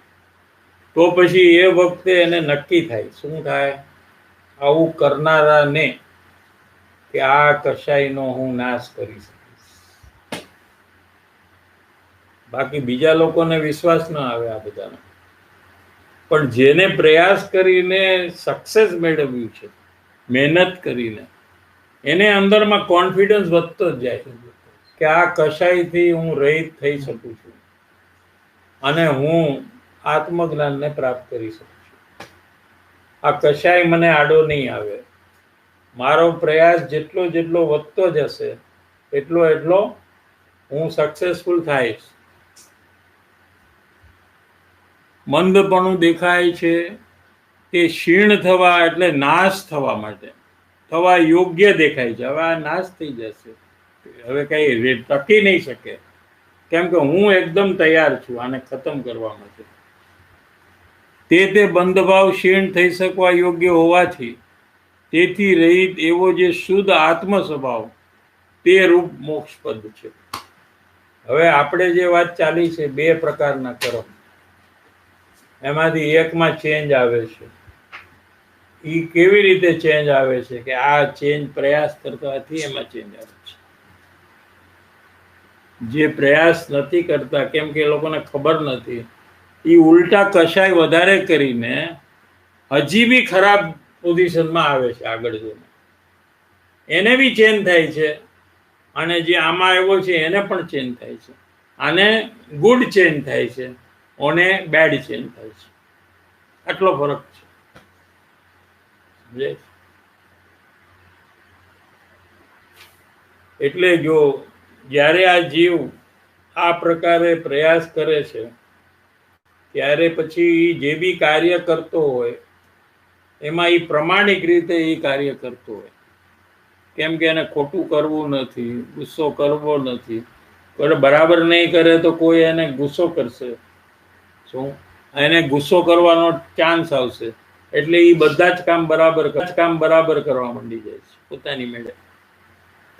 તો પછી એ વખતે એને નક્કી થાય. શું થાય? આવું કરનારાને કે આ કશાયનો હું નાશ કરી શકીશ. બાકી બીજા લોકોને વિશ્વાસ ના આવે આ બધાનો, પણ જેને પ્રયાસ કરીને સક્સેસ મેળવ્યું છે, મહેનત કરીને, એને અંદરમાં કોન્ફિડન્સ વધતો જ જાય કે આ કશાયથી હું રહિત થઈ શકું છું અને હું આત્મજ્ઞાનને પ્રાપ્ત કરી શકું છું. આ કશાય મને આડો નહીં આવે. મારો પ્રયાસ જેટલો વધતો જશે એટલો હું સક્સેસફુલ થઈશ. મંદપણું દેખાય છે તે ક્ષીણ થવા એટલે નાશ થવા માટે, થવા યોગ્ય દેખાય છે. હવે આ નાશ થઈ જશે, હવે કઈ ટકી નહીં શકે, કેમ કે હું એકદમ તૈયાર છું આને ખતમ કરવા માટે. તે બંધભાવ ક્ષીણ થઈ શકવા યોગ્ય હોવાથી તેથી રહિત એવો જે શુદ્ધ આત્મ સ્વભાવ તે રૂપ મોક્ષપદ છે. હવે આપણે જે વાત ચાલી છે 2 પ્રકારના કર્મ, એમાંથી એકમાં ચેન્જ આવે છે. એ કેવી રીતે ચેન્જ આવે છે કે આ ચેન્જ પ્રયાસ કરવાથી એમાં ચેન્જ આવે છે. જે પ્રયાસ નથી કરતા, કેમ કે એ લોકોને ખબર નથી, એ ઉલટા કશાય વધારે કરીને હજી બી ખરાબ પોઝિશનમાં આવે છે. આગળ જઈને એને બી ચેન્જ થાય છે અને જે આમાં આવ્યો છે એને પણ ચેન્જ થાય છે. આને ગુડ ચેન્જ થાય છે, ઓને બેડ ચેન્જ થાય છે. આટલો ફરક છે. સમજાય? એટલે જો જ્યારે આ જીવ આ પ્રકારે પ્રયાસ કરે છે ત્યારે પછી જે બી કાર્ય કરતો હોય એમાં એ પ્રમાણિક રીતે એ કાર્ય કરતો હોય. કેમ કે એને ખોટું કરવું નથી, ગુસ્સો કરવો નથી. બરાબર નહીં કરે તો કોઈ એને ગુસ્સો કરશે. શું એને ગુસ્સો કરવાનો ચાન્સ આવશે, એટલે એ બધા જ કામ બરાબર કરવા માંડી જાય છે પોતાની મેળે.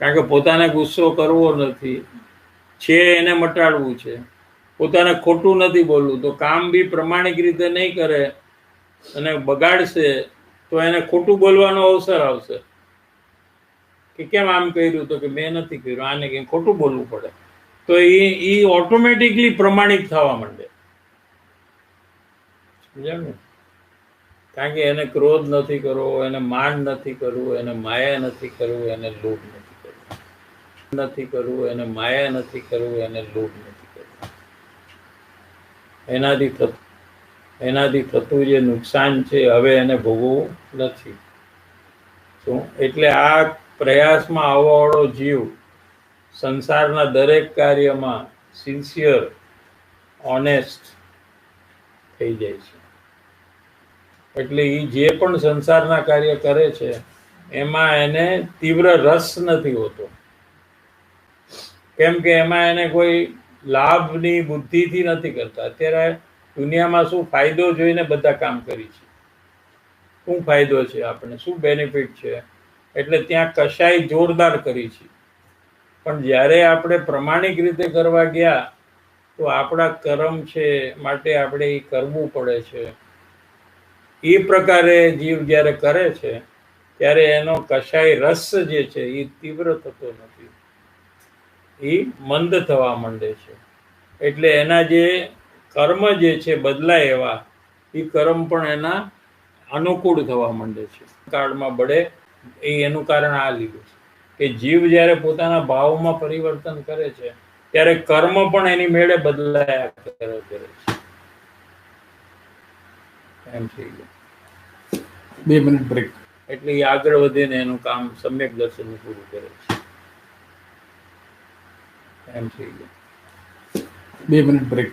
કારણ કે પોતાને ગુસ્સો કરવો નથી, છે એને મટાડવું છે, પોતાને ખોટું નથી બોલવું, તો કામ બી પ્રમાણિક રીતે નહીં કરે અને બગાડશે તો એને ખોટું બોલવાનો અવસર આવશે કે કેમ આમ કર્યું, તો કે મેં નથી કર્યું, આને કંઈ ખોટું બોલવું પડે, તો એ ઓટોમેટિકલી પ્રમાણિક થવા માંડે. સમજાયું ને? કારણ કે એને ક્રોધ નથી કરવો, એને માન નથી કરવું, એને માયા નથી કરવું, એને લોભ નથી કરવું, એને માયા નથી કરવું, એને લોભ નથી કરવું. એનાથી થતું જે નુકસાન છે હવે એને ભોગવવું નથી. એટલે આ પ્રયાસમાં આવવાવાળો જીવ સંસારના દરેક કાર્યમાં સિન્સિયર, ઓનેસ્ટ થઈ જાય છે. એટલે એ જે પણ સંસારના કાર્ય કરે છે એમાં એને તીવ્ર રસ નથી હોતો. કેમ કે એમાં એને કોઈ લાભની બુદ્ધિથી નથી કરતા. અત્યારે દુનિયામાં શું ફાયદો જોઈને બધા કામ કરી છે, શું ફાયદો છે આપણે, શું બેનિફિટ છે, એટલે ત્યાં કશાય જોરદાર કરી છે. પણ જ્યારે આપણે પ્રમાણિક રીતે કરવા ગયા તો આપણા કર્મ છે માટે આપણે એ કરવું પડે છે. એ પ્રકારે જીવ જ્યારે કરે છે ત્યારે એનો કશાય રસ જે છે એ તીવ્ર થતો નથી, એ મંદ થવા માંડે છે. એટલે એના જે કર્મ જે છે બદલાય એવા, એ કર્મ પણ એના અનુકૂળ થવા માંડે છે. કાળમાં બળે એ એનું કારણ આ લીધું છે કે જીવ જ્યારે પોતાના ભાવમાં પરિવર્તન કરે છે ત્યારે કર્મ પણ એની મેળે બદલાયા કરે છે. એમ થઈ ગયું. 2 મિનિટ બ્રેક. એટલે એ આગળ વધીને એનું કામ સમ્યક દર્શન પૂરું કરે છે. એમ થઈ ગયું. 2 મિનિટ બ્રેક.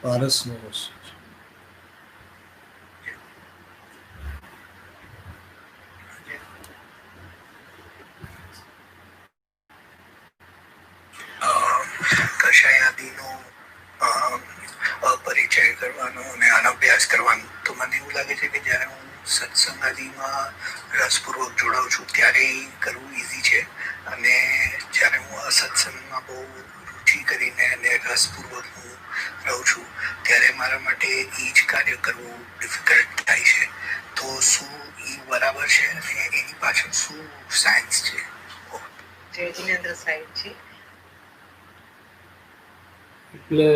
પારસનો રસ. શુદ્ધિનો પરિચય કરવાનો અને અનભ્યાસ કરવાનો. તો મને એવું લાગે છે કે જ્યારે હું સત્સંગાદીમાં રસપૂર્વક જોડાઉં છું ત્યારે એ કરવું ઇઝી છે, અને જ્યારે હું સત્સંગમાં બહુ રુચિ કરીને અને રસપૂર્વક હું રહું છું ત્યારે મારા માટે એ જ કાર્ય કરવું ડિફિકલ્ટ થાય છે. તો શું એ બરાબર છે અને એની પાછળ શું સાયન્સ છે? જય જિનેન્દ્ર સાહેબજી. એટલે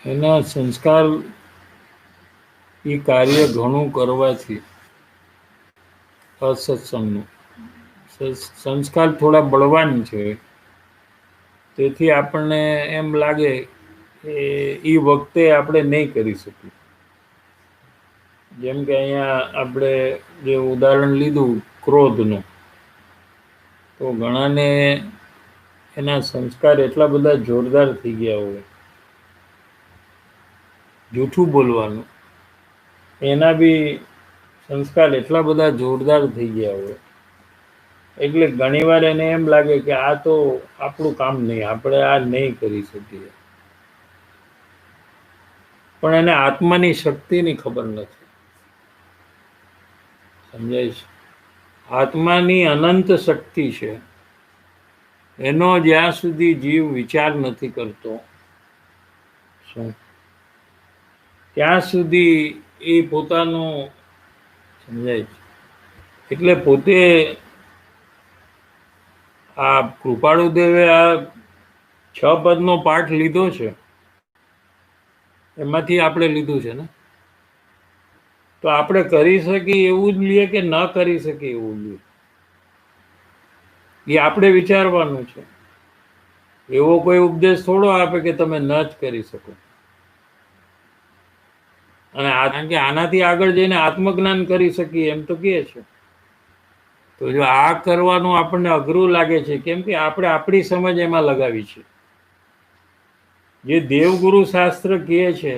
એના સંસ્કાર એ કાર્ય ઘણું કરવાથી અસત્સંગનું સંસ્કાર થોડા બળવાન છે, તેથી આપણને એમ લાગે કે એ વખતે આપણે નહીં કરી શકીએ. જેમ કે અહીંયા આપણે જે ઉદાહરણ લીધું ક્રોધનું, તો ઘણાને એના સંસ્કાર એટલા બધા જોરદાર થઈ ગયા હોય, જૂઠું બોલવાનું એના બી સંસ્કાર એટલા બધા જોરદાર થઈ ગયા હોય, એટલે ઘણીવાર એને એમ લાગે કે આ તો આપણું કામ નહીં, આપણે આ નહીં કરી શકીએ. પણ એને આત્માની શક્તિની ખબર નથી. સમજાય છે? આત્માની અનંત શક્તિ છે, એનો જ્યાં સુધી જીવ વિચાર નથી કરતો શું ત્યાં સુધી એ પોતાનું સમજાય છે. એટલે પોતે આ કૃપાળુદેવે આ 6 પદનો પાઠ લીધો છે, એમાંથી આપણે લીધું છે ને, તો આપણે કરી શકીએ એવું જ લઈએ કે ન કરી શકીએ એવું લઈએ, એ આપણે વિચારવાનું છે. એવો કોઈ ઉપદેશ થોડો આપે કે તમે ન જ કરી શકો. અને કારણ કે આનાથી આગળ જઈને આત્મજ્ઞાન કરી શકીએ એમ તો કહે છે. તો જો આ કરવાનું આપણને અઘરું લાગે છે, કેમ કે આપણે આપણી સમજ એમાં લગાવી છે. જે દેવગુરુ શાસ્ત્ર કહે છે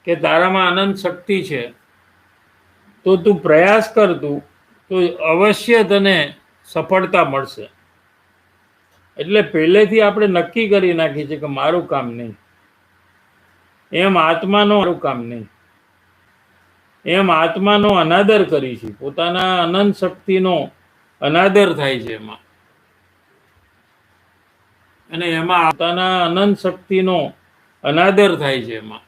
કે તારામાં અનંત શક્તિ છે, તો તું પ્રયાસ કર, તું તો અવશ્ય તને સફળતા મળશે. એટલે પહેલેથી આપણે નક્કી કરી નાખી છે કે મારું કામ નહીં, એમ આત્માનો મારું કામ નહીં, એમ આત્માનો અનાદર કરી છે. પોતાના અનંત શક્તિનો અનાદર થાય છે એમાં, અને એમાં પોતાના અનંત શક્તિનો અનાદર થાય છે એમાં,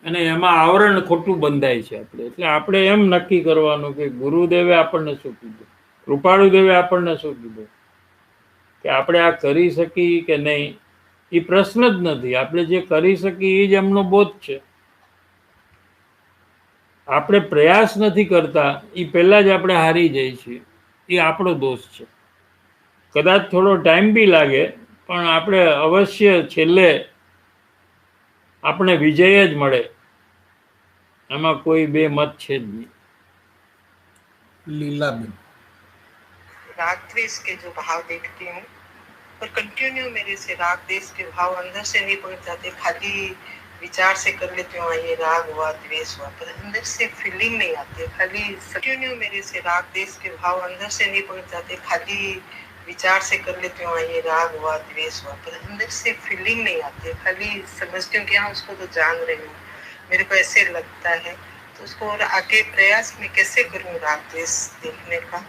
અને એમાં આવરણ ખોટું બંધાય છે આપણે. એટલે આપણે એમ નક્કી કરવાનું કે ગુરુદેવે આપણને શું કીધું, કૃપાળુદેવે આપણને શું કીધું, કે આપણે આ કરી શકીએ કે નહીં એ પ્રશ્ન જ નથી. આપણે જે કરી શકીએ એ જ એમનો બોધ છે. આપણે પ્રયાસ નથી કરતા એ પહેલા જ આપણે હારી જઈએ છીએ, એ આપણો દોષ છે. કદાચ થોડો ટાઈમ બી લાગે, પણ આપણે અવશ્ય છેલ્લે આપણે વિજય જ મળે, એમાં કોઈ બે મત છે જ નહીં. लीलाबेन, राग द्वेष के जो भाव देखती हूँ, पर कंटिन्यू मेरे से राग द्वेष के भाव अंदर से नहीं पहुंच जाते. खाली विचार से कर लेती हूँ ये राग हुआ द्वेष हुआ, पर अंदर से फीलिंग नहीं आती. खाली कंटिन्यू मेरे से राग द्वेष के भाव अंदर से नहीं पहुंच जाते. खाली विचार से कर लेती हूँ ये राग हुआ द्वेष हुआ, पर अंदर से फीलिंग नहीं आती. खाली समझती हूँ कि हाँ उसको तो जान रही हूँ, मेरे को ऐसे लगता है. तो उसको और आगे प्रयास में कैसे करूँ राग द्वेष देखने का.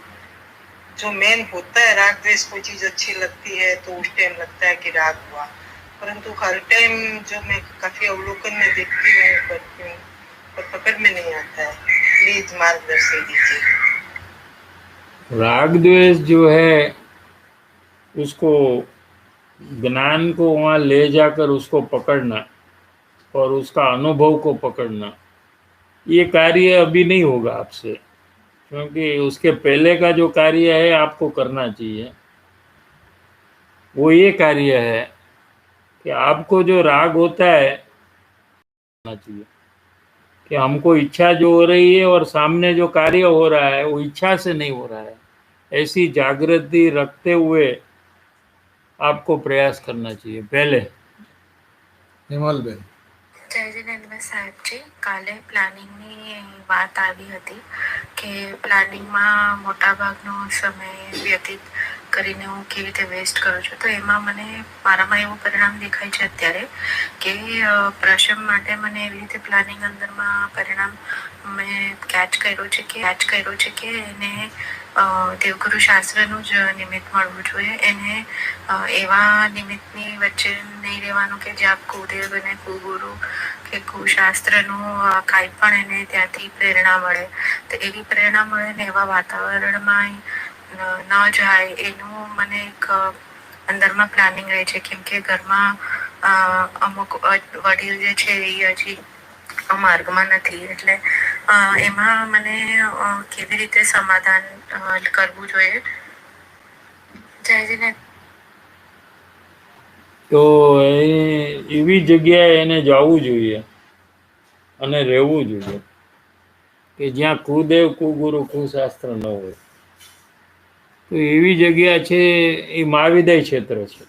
जो मेन होता है राग द्वेष, कोई चीज अच्छी लगती है तो उस टाइम लगता है कि राग हुआ, परंतु हर टाइम जो मैं काफी अवलोकन में देखती हूँ करती हूँ, पर पकड़ में नहीं आता है. प्लीज मार्गदर्शन दीजिए. राग द्वेष जो है उसको ज्ञान को वहाँ ले जाकर उसको पकड़ना और उसका अनुभव को पकड़ना, ये कार्य अभी नहीं होगा आपसे, क्योंकि उसके पहले का जो कार्य है आपको करना चाहिए. वो ये कार्य है कि आपको जो राग होता है करना चाहिए, कि हमको इच्छा जो हो रही है और सामने जो कार्य हो रहा है वो इच्छा से नहीं हो रहा है, ऐसी जागृति रखते हुए आपको प्रयास करना चाहिए पहले. હેમલબેન, જય જિનેન્દ્ર સાહેબજી, કાલે પ્લાનિંગની વાત આવી હતી કે પ્લાનિંગમાં મોટાભાગનો સમય વ્યતીત કરીને હું કેવી રીતે વેસ્ટ કરું છું. તો એમાં મને મારામાં એવું પરિણામ દેખાય છે અત્યારે કે પ્રસમ માટે મને એવી રીતે પ્લાનિંગ અંદરમાં પરિણામ મેં કેચ કર્યું છે કે એને દેવગુરુ શાસ્ત્રનું જ નિમિત્ત મળવું જોઈએ. એને એવા નિમિત્તની વચ્ચે નહીં રહેવાનું કે જ્યાં કુદેવ અને કુગુરુ કે કુશાસ્ત્રનું કાંઈ પણ એને ત્યાંથી પ્રેરણા મળે. તો એવી પ્રેરણા મળે ને એવા વાતાવરણમાં ન જાય એનું મને એક અંદરમાં પ્લાનિંગ રહે છે. કેમ કે ઘરમાં અમુક વડીલ જે છે એ હજી માર્ગમાં નથી, એટલે એમાં મને કેવી રીતે સમાધાન કરવું જોઈએ. જયજીને તો એવી જગ્યાએ એને જવું જોઈએ અને રહેવું જોઈએ કે જ્યાં કુદેવ કુગુરુ કુશાસ્ત્ર ન હોય. તો એવી જગ્યા છે એ મહાવિદય ક્ષેત્ર છે,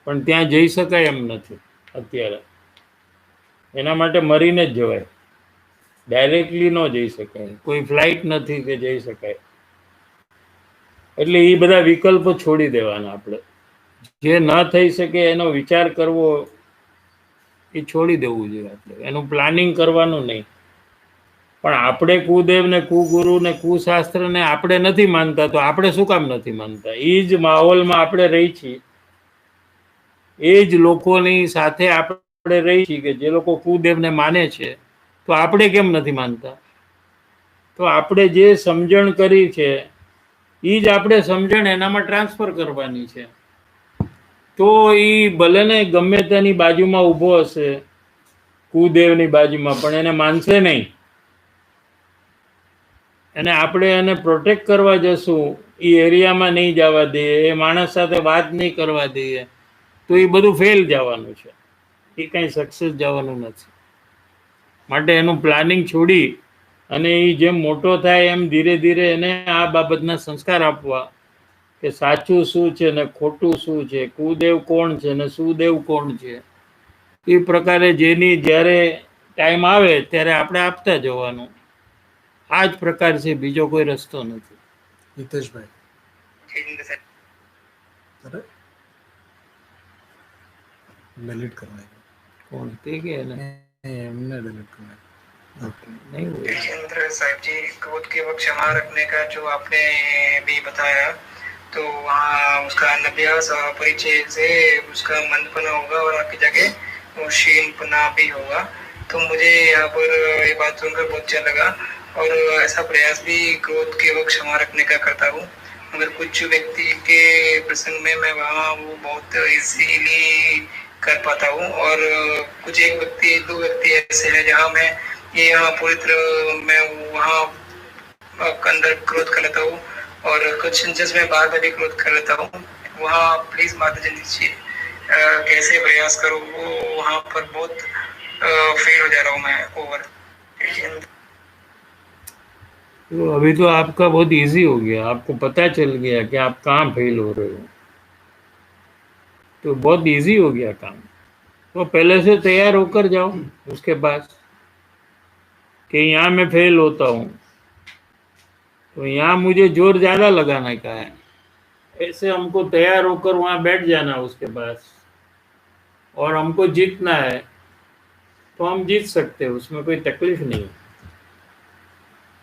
પણ ત્યાં જઈ શકાય એમ નથી અત્યારે. એના માટે મરીને જ જવાય, ડાયરેક્ટલી ન જઈ શકાય. કોઈ ફ્લાઇટ નથી કે જઈ શકાય. એટલે એ બધા વિકલ્પો છોડી દેવાના આપણે. જે ન થઈ શકે એનો વિચાર કરવો એ છોડી દેવું જોઈએ આપણે. એનું પ્લાનિંગ કરવાનું નહીં. પણ આપણે કુદેવ ને કુગુરુ ને કુશાસ્ત્ર ને આપણે નથી માનતા, તો આપણે શું કામ નથી માનતા? એ જ માહોલમાં આપણે રહી છીએ, એ જ લોકોની સાથે આપણે રહી છીએ કે જે લોકો કુદેવને માને છે, તો આપણે કેમ નથી માનતા? તો આપણે જે સમજણ કરી છે એ જ આપણે સમજણ એનામાં ટ્રાન્સફર કરવાની છે. તો એ ભલે ને ગમે તેની બાજુમાં ઊભો હશે, કુદેવની બાજુમાં, પણ એને માનશે નહીં. અને આપણે એને પ્રોટેક્ટ કરવા જશું, એ એરિયામાં નહીં જવા દઈએ, એ માણસ સાથે વાત નહીં કરવા દઈએ, તો એ બધું ફેલ જવાનું છે. એ કાંઈ સક્સેસ જવાનું નથી. માટે એનું પ્લાનિંગ છોડી અને એ જેમ મોટો થાય એમ ધીરે ધીરે એને આ બાબતના સંસ્કાર આપવા કે સાચું શું છે ને ખોટું શું છે, કુદેવ કોણ છે ને સુદેવ કોણ છે. એ પ્રકારે જેની જ્યારે ટાઈમ આવે ત્યારે આપણે આપતા જવાનું. આ જ પ્રકાર છે, બીજો કોઈ રસ્તો નથી. હિતેશભાઈ डिलीट करना है કોણ તે કે એને हमने डिलीट करना है नहीं हुआ. जितेंद्र साहब जी, क्रोध के वक्त क्षमा रखने का जो आपने भी बताया, तो वहाँ उसका अभ्यास और परिचय से उसका मनपना होगा और आपकी जगह वो शीनपना भी होगा. तो मुझे यहाँ पर ये बात सुनकर बहुत अच्छा लगा और ऐसा प्रयास भी क्रोध के वक्त क्षमा रखने का करता हूँ. मगर कुछ व्यक्ति के प्रसंग में मैं वहाँ वो बहुत इजीली कर पाता हूँ और कुछ एक व्यक्ति दो व्यक्ति ऐसे हैं जहाँ मैं ये यहाँ पूरी तरह मैं वहाँ अंदर क्रोध कर लेता हूँ और कुछ इंचेस में बाहर में भी क्रोध कर लेता हूँ. वहाँ प्लीज माता जी दीजिए कैसे प्रयास करूँ, वो वहाँ पर बहुत फेल हो जा रहा हूँ मैं ओवर. तो अभी तो आपका बहुत इजी हो गया, आपको पता चल गया कि आप कहाँ फेल हो रहे हो, तो बहुत इजी हो गया काम. तो पहले से तैयार होकर जाओ उसके बाद कि यहाँ मैं फेल होता हूँ, तो यहाँ मुझे जोर ज़्यादा लगाने का है. ऐसे हमको तैयार होकर वहाँ बैठ जाना उसके पास, और हमको जीतना है तो हम जीत सकते हैं, उसमें कोई तकलीफ नहीं.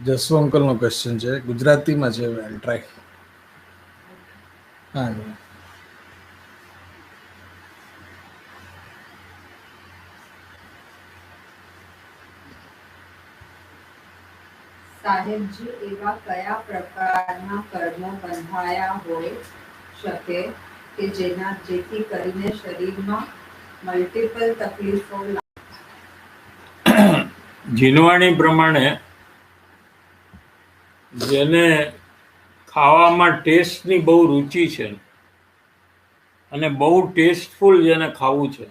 જસુ અંકલનો ક્વેશ્ચન છે, ગુજરાતીમાં છે, વેલ ટ્રાય. હા સાહેબજી, એવા કયા પ્રકારના કર્મો બંધાયા હોઈ શકે કે જેથી કરીને શરીરમાં મલ્ટિપલ તકલીફો જીનવાણી પ્રમાણે જેને ખાવામાં ટેસ્ટની બહુ રુચિ છે અને બહુ ટેસ્ટફુલ જેને ખાવું છે,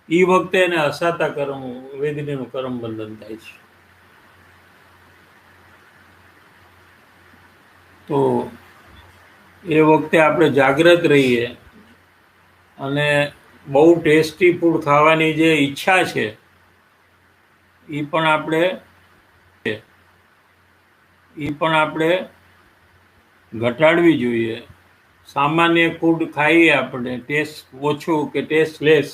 એ વખતે એને અસાતા કર્મ વેદનીનું કર્મ બંધન થાય છે. તો એ વખતે આપણે જાગ્રત રહીએ અને બહુ ટેસ્ટી ફૂડ ખાવાની જે ઈચ્છા છે એ પણ આપણે ઘટાડવી જોઈએ. સામાન્ય ફૂડ ખાઈએ આપણે ટેસ્ટ ઓછું કે ટેસ્ટ લેસ,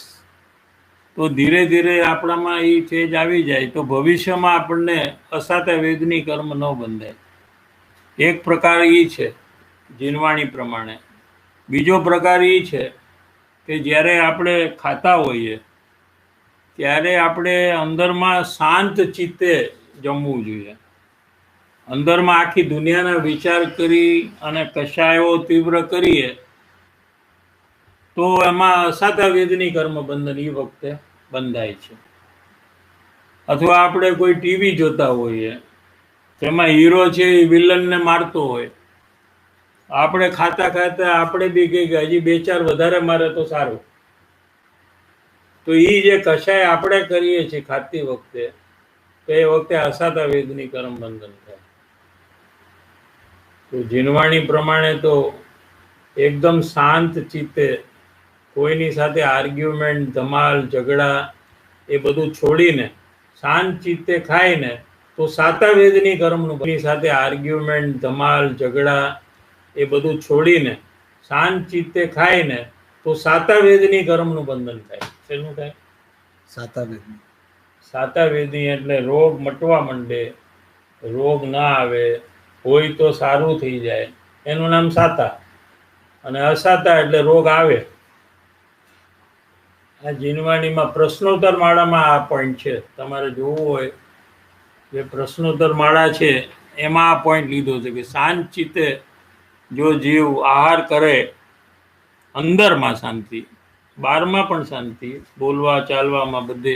તો ધીરે ધીરે આપણામાં એ ચેન્જ આવી જાય તો ભવિષ્યમાં આપણને અસાતા વેદની કર્મ ન બંધાય. એક પ્રકાર એ છે જીનવાણી પ્રમાણે. બીજો પ્રકાર એ છે કે જ્યારે આપણે ખાતા હોઈએ ત્યારે આપણે અંદરમાં શાંત ચિત્તે જમવું જોઈએ. અંદરમાં આખી દુનિયાના વિચાર કરી અને કશાયો તીવ્ર કરીએ તો એમાં અસાતા વેદની કર્મ બંધન એ વખતે બંધાય છે. અથવા આપણે કોઈ ટીવી જોતા હોઈએ, તેમાં હીરો છે એ વિલનને મારતો હોય, આપણે ખાતા ખાતા આપણે બી કહીએ કે હજી 2-4 વધારે મારે તો સારું. તો એ જે કશાય આપણે કરીએ છીએ ખાતી વખતે, તો એ વખતે અસાતા વેદની કર્મ બંધન થાય. તો જીનવાણી પ્રમાણે તો એકદમ શાંત ચિત્તે, કોઈની સાથે આર્ગ્યુમેન્ટ, ધમાલ, ઝઘડા એ બધું છોડીને શાંત ચિત્તે ખાઈને તો સાતા વેદની કર્મનું, કોઈની સાથે આર્ગ્યુમેન્ટ, ધમાલ, ઝઘડા એ બધું છોડીને શાંત ચિત્તે ખાઈને તો સાતા વેદની કર્મનું બંધન થાય. શેનું થાય? સાતા વેદની. સાતા વેદની એટલે રોગ મટવા માંડે, રોગ ના આવે, હોય તો સારું થઈ જાય, એનું નામ સાતા. અને અસાતા એટલે રોગ આવે. આ જીનવાણીમાં પ્રશ્નોત્તર માળામાં આ પોઈન્ટ છે. તમારે જોવું હોય જે પ્રશ્નોત્તર માળા છે એમાં આ પોઈન્ટ લીધો છે કે શાંત ચિત્તે જો જીવ આહાર કરે, અંદરમાં શાંતિ, બહારમાં પણ શાંતિ, બોલવા ચાલવામાં બધે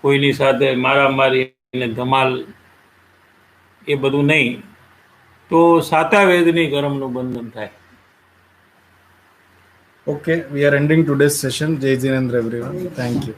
કોઈની સાથે મારામારી અને ધમાલ એ બધું નહીં, તો સાતા વેદની કર્મનું બંધન થાય. Okay, we are ending today's session. Jai Jinendra everyone. Thank you.